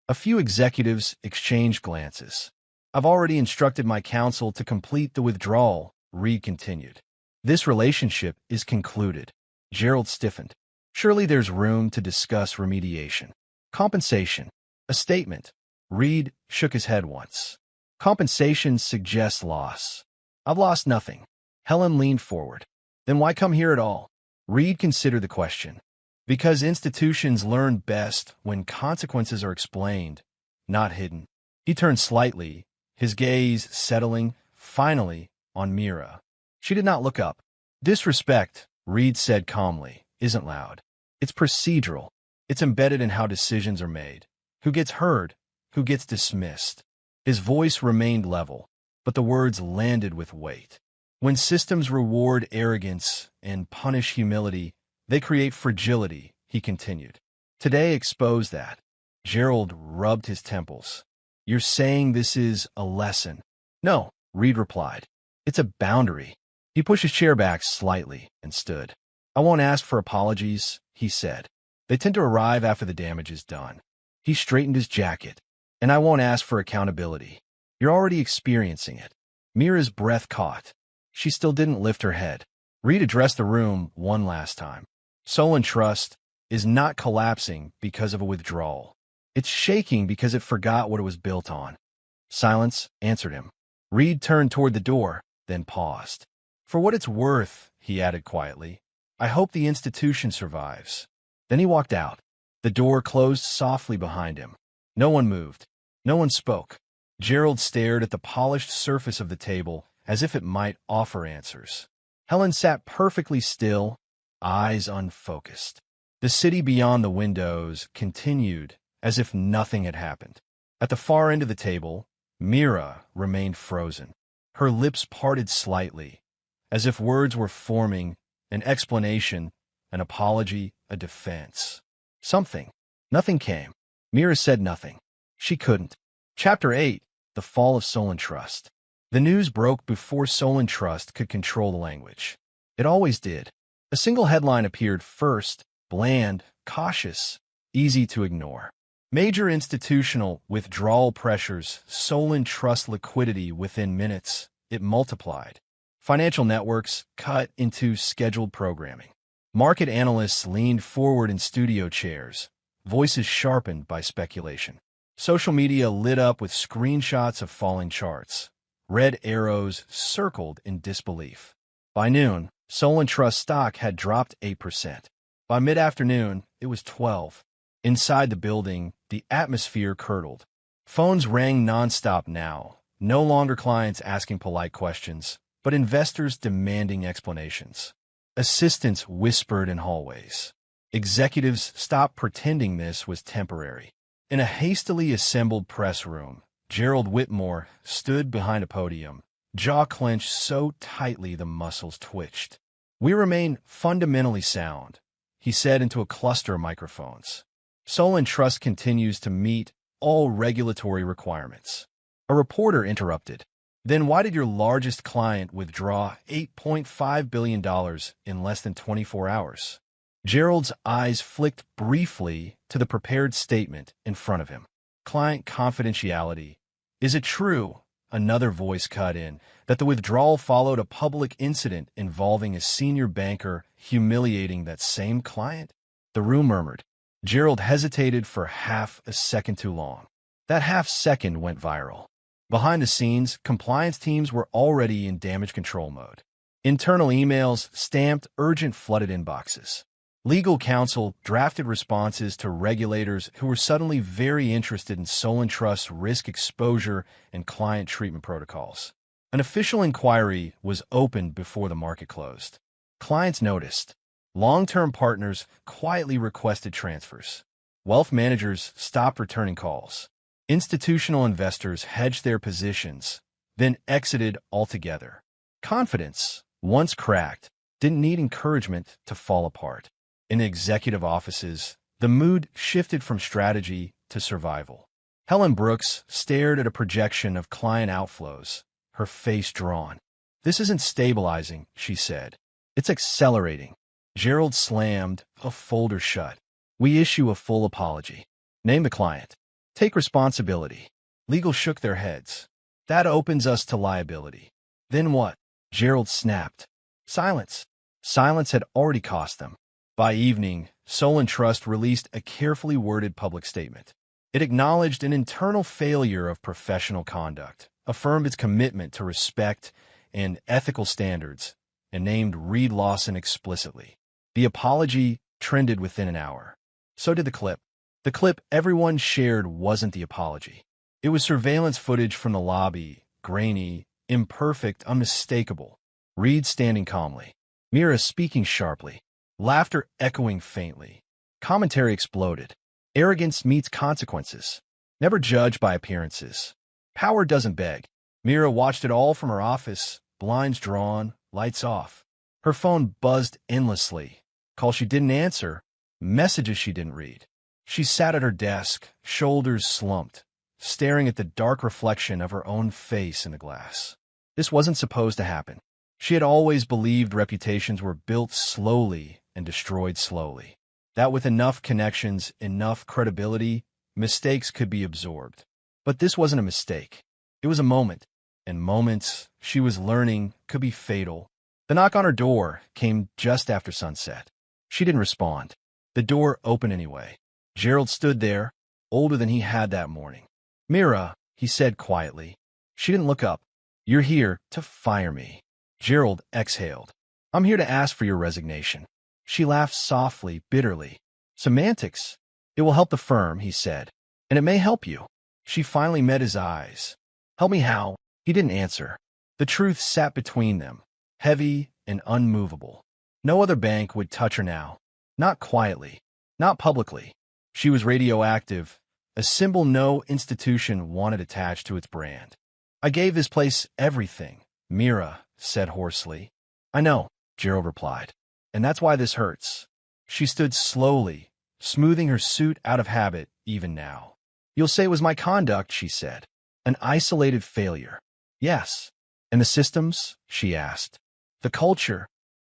A few executives exchanged glances. "I've already instructed my counsel to complete the withdrawal," Reed continued. "This relationship is concluded." Gerald stiffened. "Surely there's room to discuss remediation. Compensation. A statement." Reed shook his head once. "Compensation suggests loss." "I've lost nothing." Helen leaned forward. "Then why come here at all?" Reed considered the question. "Because institutions learn best when consequences are explained, not hidden." He turned slightly, his gaze settling, finally, on Mira. She did not look up. "Disrespect," Reed said calmly, "isn't loud. It's procedural. It's embedded in how decisions are made. Who gets heard, who gets dismissed." His voice remained level, but the words landed with weight. "When systems reward arrogance and punish humility, they create fragility," he continued. "Today exposed that." Gerald rubbed his temples. You're saying this is a lesson? No, Reed replied. It's a boundary. He pushed his chair back slightly and stood. I won't ask for apologies, he said. They tend to arrive after the damage is done. He straightened his jacket. And I won't ask for accountability. You're already experiencing it. Mira's breath caught. She still didn't lift her head. Reed addressed the room one last time. Solon Trust is not collapsing because of a withdrawal. It's shaking because it forgot what it was built on. Silence answered him. Reed turned toward the door, then paused. For what it's worth, he added quietly, I hope the institution survives. Then he walked out. The door closed softly behind him. No one moved. No one spoke. Gerald stared at the polished surface of the table as if it might offer answers. Helen sat perfectly still, eyes unfocused. The city beyond the windows continued as if nothing had happened. At the far end of the table, Mira remained frozen. Her lips parted slightly, as if words were forming, an explanation, an apology, a defense. Something. Nothing came. Mira said nothing. She couldn't. Chapter 8. The Fall of Solon Trust. The news broke before Solon Trust could control the language. It always did. A single headline appeared first, bland, cautious, easy to ignore. Major institutional withdrawal pressures, Solon Trust liquidity within minutes. It multiplied. Financial networks cut into scheduled programming. Market analysts leaned forward in studio chairs, voices sharpened by speculation. Social media lit up with screenshots of falling charts. Red arrows circled in disbelief. By noon, Solon Trust stock had dropped 8%. By mid-afternoon, it was 12%. Inside the building, the atmosphere curdled. Phones rang nonstop now, no longer clients asking polite questions, but investors demanding explanations. Assistants whispered in hallways. Executives stopped pretending this was temporary. In a hastily assembled press room, Gerald Whitmore stood behind a podium, jaw clenched so tightly the muscles twitched. We remain fundamentally sound, he said into a cluster of microphones. Solon Trust continues to meet all regulatory requirements. A reporter interrupted. Then why did your largest client withdraw $8.5 billion in less than 24 hours? Gerald's eyes flicked briefly to the prepared statement in front of him. Client confidentiality. Is it true, another voice cut in, that the withdrawal followed a public incident involving a senior banker humiliating that same client? The room murmured. Gerald hesitated for half a second too long. That half second went viral. Behind the scenes, compliance teams were already in damage control mode. Internal emails stamped urgent flooded inboxes. Legal counsel drafted responses to regulators who were suddenly very interested in Solon Trust's risk exposure and client treatment protocols. An official inquiry was opened before the market closed. Clients noticed. Long-term partners quietly requested transfers. Wealth managers stopped returning calls. Institutional investors hedged their positions, then exited altogether. Confidence, once cracked, didn't need encouragement to fall apart. In executive offices, the mood shifted from strategy to survival. Helen Brooks stared at a projection of client outflows, her face drawn. This isn't stabilizing, she said. It's accelerating. Gerald slammed a folder shut. We issue a full apology. Name the client. Take responsibility. Legal shook their heads. That opens us to liability. Then what? Gerald snapped. Silence. Silence had already cost them. By evening, Solon Trust released a carefully worded public statement. It acknowledged an internal failure of professional conduct, affirmed its commitment to respect and ethical standards, and named Reed Lawson explicitly. The apology trended within an hour. So did the clip. The clip everyone shared wasn't the apology. It was surveillance footage from the lobby, grainy, imperfect, unmistakable. Reed standing calmly. Mira speaking sharply. Laughter echoing faintly. Commentary exploded. Arrogance meets consequences. Never judge by appearances. Power doesn't beg. Mira watched it all from her office, blinds drawn, lights off. Her phone buzzed endlessly. Calls she didn't answer, messages she didn't read. She sat at her desk, shoulders slumped, staring at the dark reflection of her own face in the glass. This wasn't supposed to happen. She had always believed reputations were built slowly and destroyed slowly. That with enough connections, enough credibility, mistakes could be absorbed. But this wasn't a mistake. It was a moment, and moments, she was learning, could be fatal. The knock on her door came just after sunset. She didn't respond. The door opened anyway. Gerald stood there, older than he had that morning. "Mira," he said quietly. She didn't look up. "You're here to fire me." Gerald exhaled. "I'm here to ask for your resignation." She laughed softly, bitterly. "Semantics. It will help the firm," he said. "And it may help you." She finally met his eyes. "Help me how?" He didn't answer. The truth sat between them, heavy and unmovable. No other bank would touch her now. Not quietly. Not publicly. She was radioactive, a symbol no institution wanted attached to its brand. "I gave this place everything," Mira said hoarsely. "I know," Gerald replied. "And that's why this hurts." She stood slowly, smoothing her suit out of habit even now. "You'll say it was my conduct," she said. "An isolated failure." "Yes." "And the systems?" she asked. "The culture?"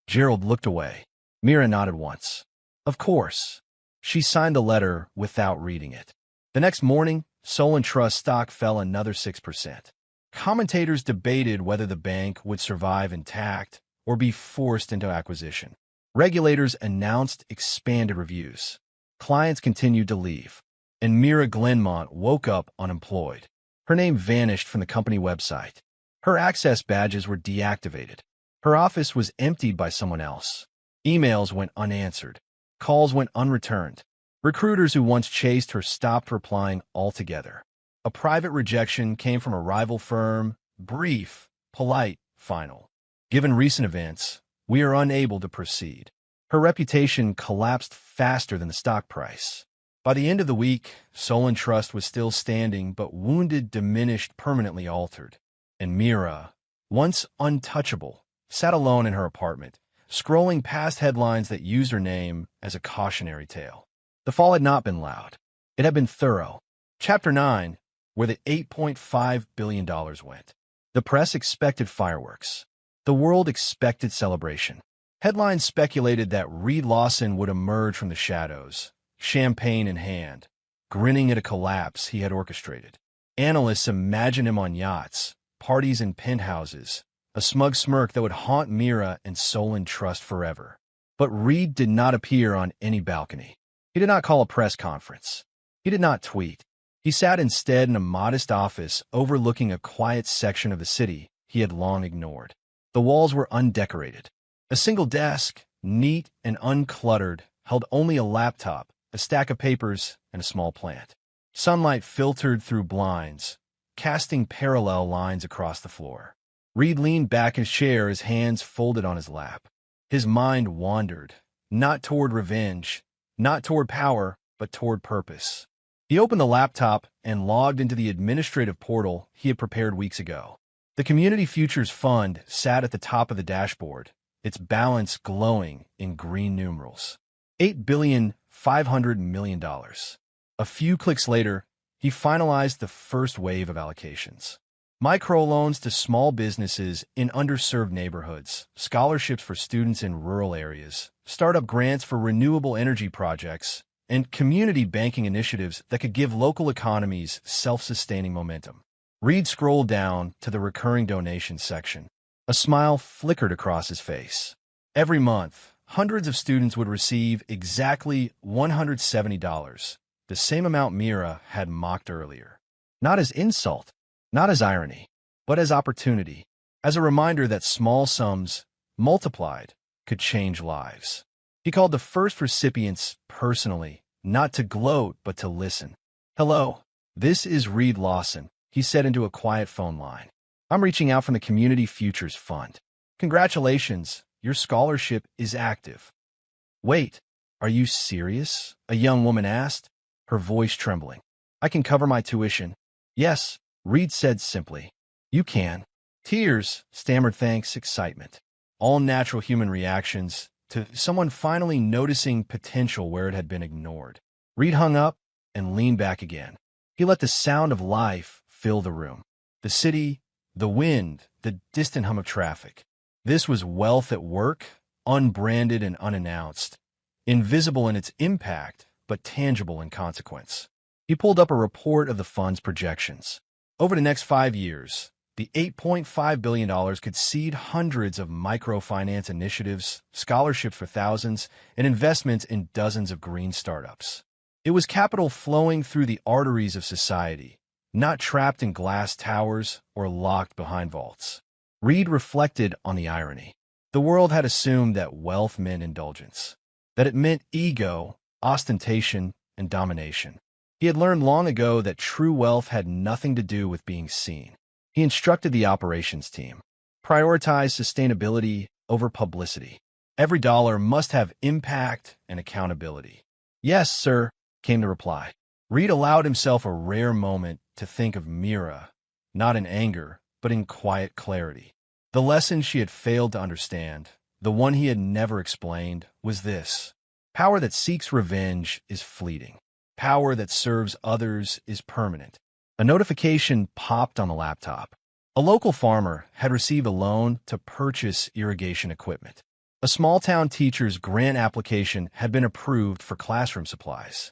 Gerald looked away. Mira nodded once. "Of course." She signed the letter without reading it. The next morning, Solon Trust stock fell another 6%. Commentators debated whether the bank would survive intact or be forced into acquisition. Regulators announced expanded reviews. Clients continued to leave. And Mira Glenmont woke up unemployed. Her name vanished from the company website. Her access badges were deactivated. Her office was emptied by someone else. Emails went unanswered. Calls went unreturned. Recruiters who once chased her stopped replying altogether. A private rejection came from a rival firm, brief, polite, final. "Given recent events, we are unable to proceed." Her reputation collapsed faster than the stock price. By the end of the week, Solon Trust was still standing, but wounded, diminished, permanently altered. And Mira, once untouchable, sat alone in her apartment, scrolling past headlines that used her name as a cautionary tale. The fall had not been loud. It had been thorough. Chapter 9, where the $8.5 billion went. The press expected fireworks. The world expected celebration. Headlines speculated that Reed Lawson would emerge from the shadows, champagne in hand, grinning at a collapse he had orchestrated. Analysts imagined him on yachts, parties in penthouses, a smug smirk that would haunt Mira and Solon Trust forever. But Reed did not appear on any balcony. He did not call a press conference. He did not tweet. He sat instead in a modest office overlooking a quiet section of the city he had long ignored. The walls were undecorated. A single desk, neat and uncluttered, held only a laptop, a stack of papers, and a small plant. Sunlight filtered through blinds, casting parallel lines across the floor. Reed leaned back in his chair, his hands folded on his lap. His mind wandered, not toward revenge, not toward power, but toward purpose. He opened the laptop and logged into the administrative portal he had prepared weeks ago. The Community Futures Fund sat at the top of the dashboard, its balance glowing in green numerals. $8.5 billion. A few clicks later, he finalized the first wave of allocations. Microloans to small businesses in underserved neighborhoods, scholarships for students in rural areas, startup grants for renewable energy projects, and community banking initiatives that could give local economies self-sustaining momentum. Reed scrolled down to the recurring donations section. A smile flickered across his face. Every month, hundreds of students would receive exactly $170, the same amount Mira had mocked earlier. Not as insult, not as irony, but as opportunity, as a reminder that small sums, multiplied, could change lives. He called the first recipients personally, not to gloat, but to listen. "Hello, this is Reed Lawson," he said into a quiet phone line. "I'm reaching out from the Community Futures Fund. Congratulations, your scholarship is active." "Wait, are you serious?" a young woman asked, her voice trembling. "I can cover my tuition." "Yes," Reed said simply. "You can." Tears, stammered thanks, excitement. All natural human reactions to someone finally noticing potential where it had been ignored. Reed hung up and leaned back again. He let the sound of life fill the room. The city, the wind, the distant hum of traffic. This was wealth at work, unbranded and unannounced, invisible in its impact, but tangible in consequence. He pulled up a report of the fund's projections. Over the next 5 years, the $8.5 billion could seed hundreds of microfinance initiatives, scholarships for thousands, and investments in dozens of green startups. It was capital flowing through the arteries of society, not trapped in glass towers or locked behind vaults. Reed reflected on the irony. The world had assumed that wealth meant indulgence, that it meant ego, ostentation, and domination. He had learned long ago that true wealth had nothing to do with being seen. He instructed the operations team, prioritize sustainability over publicity. Every dollar must have impact and accountability. Yes, sir, came the reply. Reed allowed himself a rare moment to think of Mira, not in anger, but in quiet clarity. The lesson she had failed to understand, the one he had never explained, was this. Power that seeks revenge is fleeting. Power that serves others is permanent. A notification popped on the laptop. A local farmer had received a loan to purchase irrigation equipment. A small-town teacher's grant application had been approved for classroom supplies.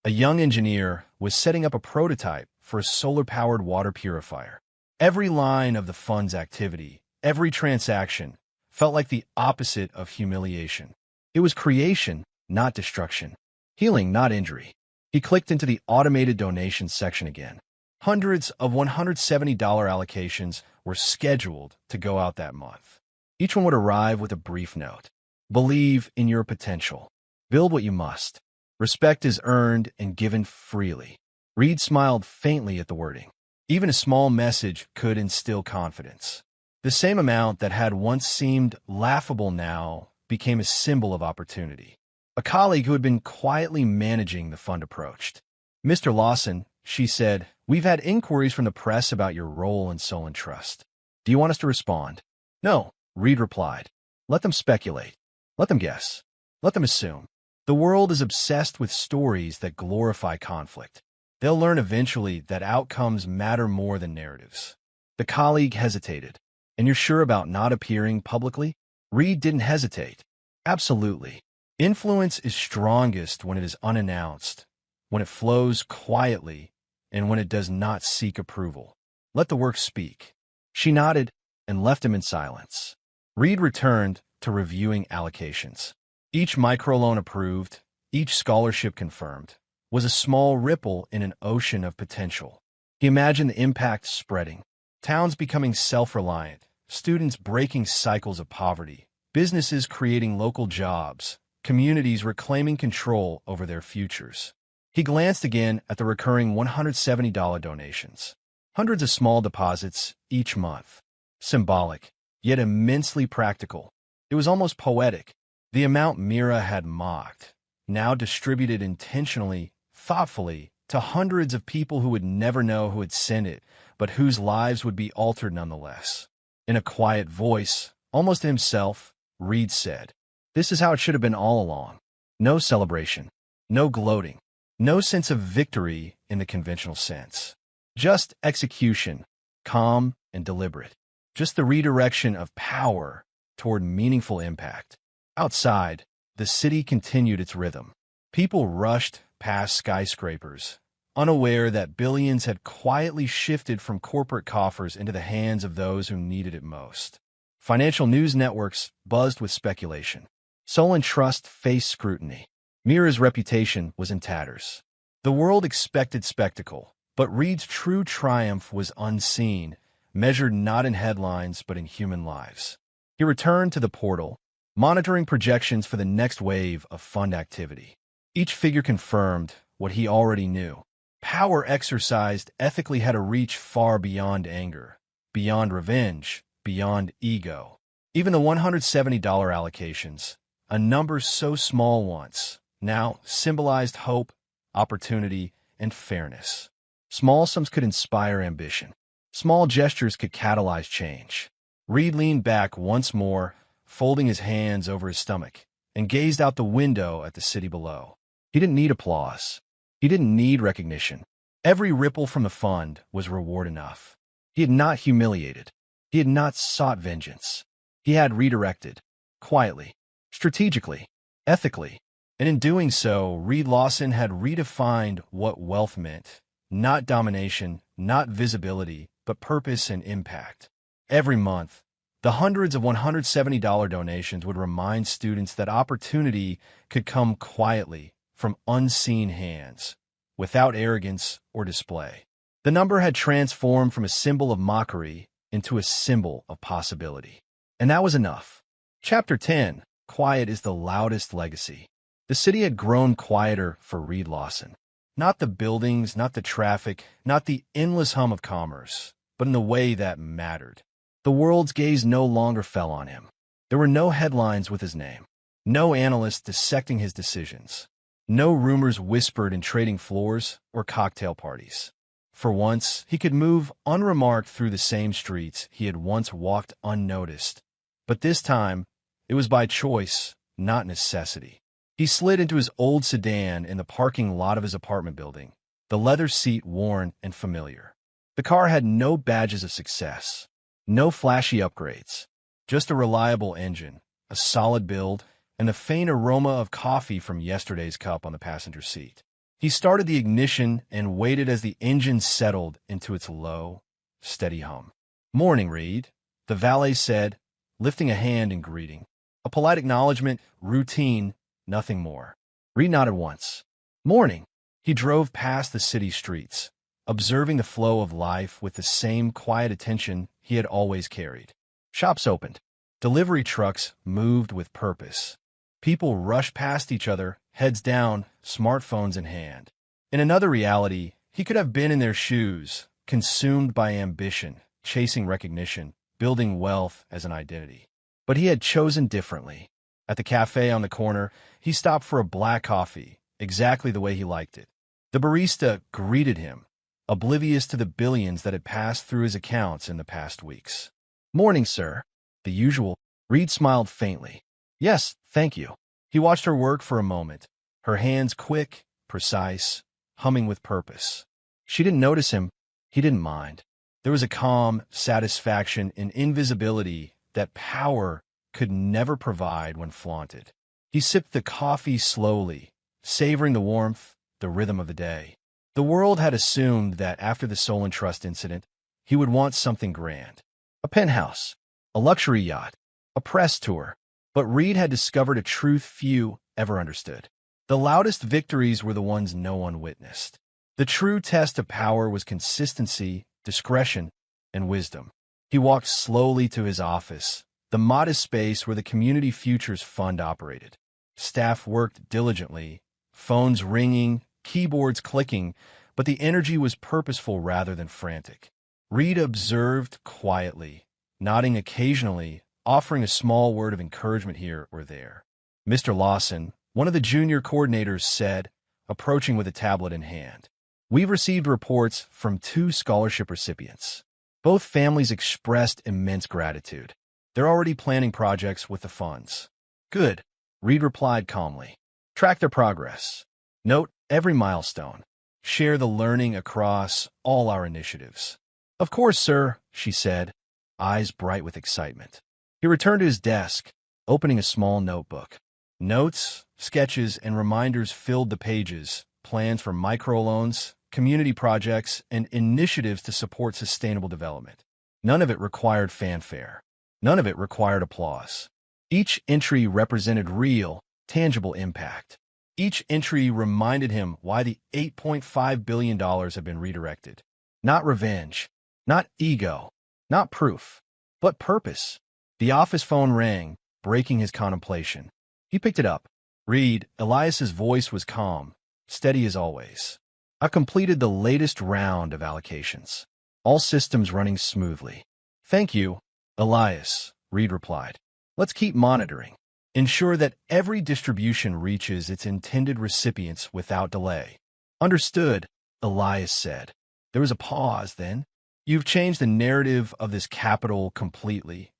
A young engineer was setting up a prototype for a solar-powered water purifier. Every line of the fund's activity, every transaction, felt like the opposite of humiliation. It was creation, not destruction. Healing, not injury. He clicked into the automated donations section again. Hundreds of $170 allocations were scheduled to go out that month. Each one would arrive with a brief note. Believe in your potential. Build what you must. Respect is earned and given freely. Reed smiled faintly at the wording. Even a small message could instill confidence. The same amount that had once seemed laughable now became a symbol of opportunity. A colleague who had been quietly managing the fund approached. Mr. Lawson, she said, we've had inquiries from the press about your role in Solon Trust. Do you want us to respond? No, Reed replied. Let them speculate. Let them guess. Let them assume. The world is obsessed with stories that glorify conflict. They'll learn eventually that outcomes matter more than narratives. The colleague hesitated. And you're sure about not appearing publicly? Reed didn't hesitate. Absolutely. Influence is strongest when it is unannounced, when it flows quietly, and when it does not seek approval. Let the work speak. She nodded and left him in silence. Reed returned to reviewing allocations. Each microloan approved, each scholarship confirmed, was a small ripple in an ocean of potential. He imagined the impact spreading, towns becoming self-reliant, students breaking cycles of poverty, businesses creating local jobs, communities reclaiming control over their futures. He glanced again at the recurring $170 donations. Hundreds of small deposits each month. Symbolic, yet immensely practical. It was almost poetic. The amount Mira had mocked, now distributed intentionally, thoughtfully, to hundreds of people who would never know who had sent it, but whose lives would be altered nonetheless. In a quiet voice, almost to himself, Reed said, "This is how it should have been all along. No celebration, no gloating, no sense of victory in the conventional sense. Just execution, calm and deliberate. Just the redirection of power toward meaningful impact." Outside, the city continued its rhythm. People rushed past skyscrapers, unaware that billions had quietly shifted from corporate coffers into the hands of those who needed it most. Financial news networks buzzed with speculation. Solon Trust faced scrutiny. Mira's reputation was in tatters. The world expected spectacle, but Reed's true triumph was unseen, measured not in headlines but in human lives. He returned to the portal, monitoring projections for the next wave of fund activity. Each figure confirmed what he already knew. Power exercised ethically had a reach far beyond anger, beyond revenge, beyond ego. Even the $170 allocations, a number so small once, now symbolized hope, opportunity, and fairness. Small sums could inspire ambition. Small gestures could catalyze change. Reed leaned back once more, folding his hands over his stomach, and gazed out the window at the city below. He didn't need applause. He didn't need recognition. Every ripple from the fund was reward enough. He had not humiliated. He had not sought vengeance. He had redirected. Quietly. Strategically. Ethically. And in doing so, Reed Lawson had redefined what wealth meant. Not domination, not visibility, but purpose and impact. Every month, the hundreds of $170 donations would remind students that opportunity could come quietly from unseen hands, without arrogance or display. The number had transformed from a symbol of mockery into a symbol of possibility. And that was enough. Chapter 10, Quiet is the Loudest Legacy. The city had grown quieter for Reed Lawson. Not the buildings, not the traffic, not the endless hum of commerce, but in the way that mattered. The world's gaze no longer fell on him. There were no headlines with his name, no analysts dissecting his decisions, no rumors whispered in trading floors or cocktail parties. For once, he could move unremarked through the same streets he had once walked unnoticed. But this time, it was by choice, not necessity. He slid into his old sedan in the parking lot of his apartment building, the leather seat worn and familiar. The car had no badges of success, no flashy upgrades, just a reliable engine, a solid build, and the faint aroma of coffee from yesterday's cup on the passenger seat. He started the ignition and waited as the engine settled into its low, steady hum. "Morning, Reed," the valet said, lifting a hand in greeting. A polite acknowledgement, routine, nothing more. Reed nodded once. "Morning." He drove past the city streets, observing the flow of life with the same quiet attention he had always carried. Shops opened. Delivery trucks moved with purpose. People rushed past each other, heads down, smartphones in hand. In another reality, he could have been in their shoes, consumed by ambition, chasing recognition, building wealth as an identity. But he had chosen differently. At the cafe on the corner, he stopped for a black coffee, exactly the way he liked it. The barista greeted him, oblivious to the billions that had passed through his accounts in the past weeks. "Morning, sir." The usual. Reed smiled faintly. "Yes, thank you." He watched her work for a moment, her hands quick, precise, humming with purpose. She didn't notice him. He didn't mind. There was a calm satisfaction in invisibility that power could never provide when flaunted. He sipped the coffee slowly, savoring the warmth, the rhythm of the day. The world had assumed that after the Solon Trust incident, he would want something grand. A penthouse, a luxury yacht, a press tour. But Reed had discovered a truth few ever understood. The loudest victories were the ones no one witnessed. The true test of power was consistency, discretion, and wisdom. He walked slowly to his office, the modest space where the Community Futures Fund operated. Staff worked diligently, phones ringing, keyboards clicking, but the energy was purposeful rather than frantic. Reed observed quietly, nodding occasionally, offering a small word of encouragement here or there. "Mr. Lawson," one of the junior coordinators said, approaching with a tablet in hand. "We've received reports from 2 scholarship recipients. Both families expressed immense gratitude. They're already planning projects with the funds." "Good," Reed replied calmly. "Track their progress. Note every milestone. Share the learning across all our initiatives." "Of course, sir," she said, eyes bright with excitement. He returned to his desk, opening a small notebook. Notes, sketches, and reminders filled the pages, plans for microloans, community projects, and initiatives to support sustainable development. None of it required fanfare. None of it required applause. Each entry represented real, tangible impact. Each entry reminded him why the $8.5 billion had been redirected. Not revenge, not ego, not proof, but purpose. The office phone rang, breaking his contemplation. He picked it up. "Reed," Elias's voice was calm, steady as always. "I've completed the latest round of allocations. All systems running smoothly." "Thank you, Elias," Reed replied. "Let's keep monitoring. Ensure that every distribution reaches its intended recipients without delay." "Understood," Elias said. There was a pause then. "You've changed the narrative of this capital completely,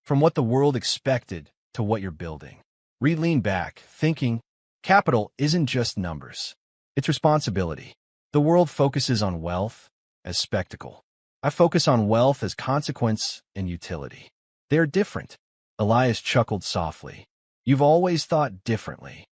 from what the world expected to what you're building." Reed leaned back, thinking, capital isn't just numbers. It's responsibility. The world focuses on wealth as spectacle. I focus on wealth as consequence and utility. They are different. Elias chuckled softly. You've always thought differently.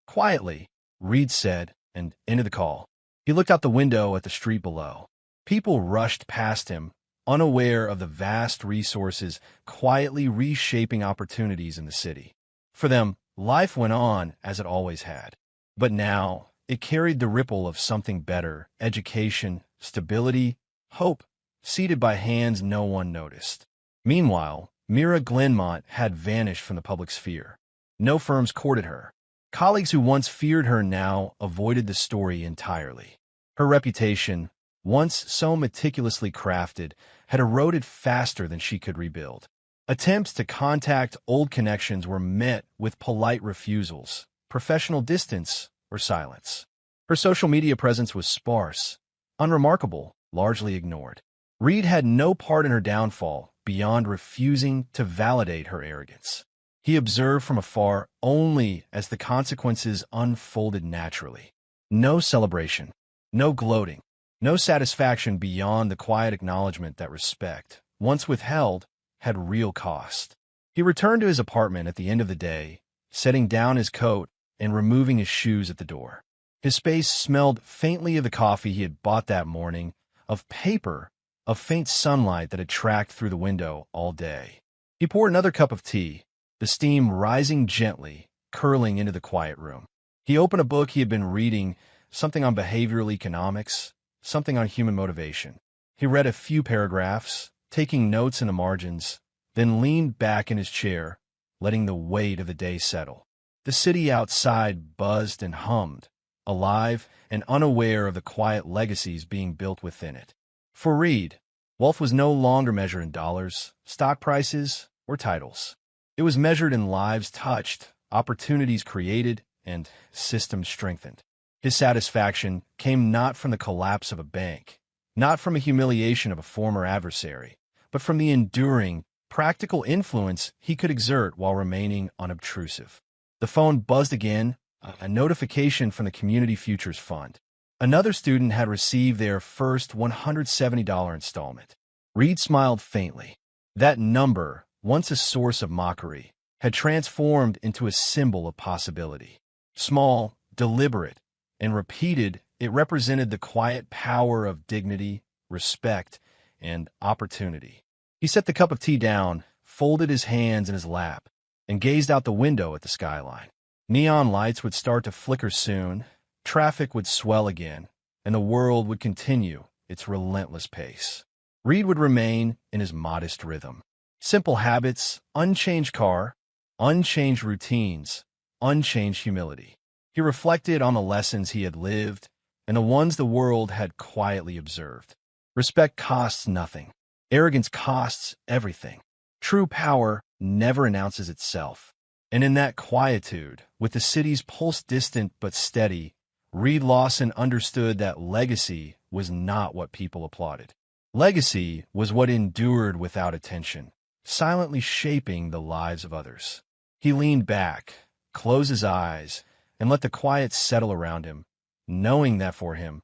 Quietly, Reed said, and ended the call. He looked out the window at the street below. People rushed past him, unaware of the vast resources quietly reshaping opportunities in the city. For them, life went on as it always had. But now, it carried the ripple of something better: education, stability, hope, seated by hands no one noticed. Meanwhile, Mira Glenmont had vanished from the public sphere. No firms courted her. Colleagues who once feared her now avoided the story entirely. Her reputation, once so meticulously crafted, had eroded faster than she could rebuild. Attempts to contact old connections were met with polite refusals, professional distance, or silence. Her social media presence was sparse, unremarkable, largely ignored. Reed had no part in her downfall beyond refusing to validate her arrogance. He observed from afar only as the consequences unfolded naturally. No celebration, no gloating, no satisfaction beyond the quiet acknowledgement that respect, once withheld, had real cost. He returned to his apartment at the end of the day, setting down his coat and removing his shoes at the door. His space smelled faintly of the coffee he had bought that morning, of paper, of faint sunlight that had tracked through the window all day. He poured another cup of tea, the steam rising gently, curling into the quiet room. He opened a book he had been reading, something on behavioral economics, something on human motivation. He read a few paragraphs, taking notes in the margins, then leaned back in his chair, letting the weight of the day settle. The city outside buzzed and hummed, alive and unaware of the quiet legacies being built within it. For Reed, wealth was no longer measured in dollars, stock prices, or titles. It was measured in lives touched, opportunities created, and systems strengthened. His satisfaction came not from the collapse of a bank, not from a humiliation of a former adversary, but from the enduring, practical influence he could exert while remaining unobtrusive. The phone buzzed again, a notification from the Community Futures Fund. Another student had received their first $170 installment. Reed smiled faintly. That number, once a source of mockery, had transformed into a symbol of possibility. Small, deliberate, and repeated, it represented the quiet power of dignity, respect, and opportunity. He set the cup of tea down, folded his hands in his lap, and gazed out the window at the skyline. Neon lights would start to flicker soon, traffic would swell again, and the world would continue its relentless pace. Reed would remain in his modest rhythm. Simple habits, unchanged car, unchanged routines, unchanged humility. He reflected on the lessons he had lived and the ones the world had quietly observed. Respect costs nothing. Arrogance costs everything. True power never announces itself. And in that quietude, with the city's pulse distant but steady, Reed Lawson understood that legacy was not what people applauded. Legacy was what endured without attention, silently shaping the lives of others. He leaned back, closed his eyes, and let the quiet settle around him, knowing that for him,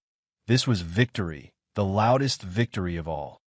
this was victory, the loudest victory of all.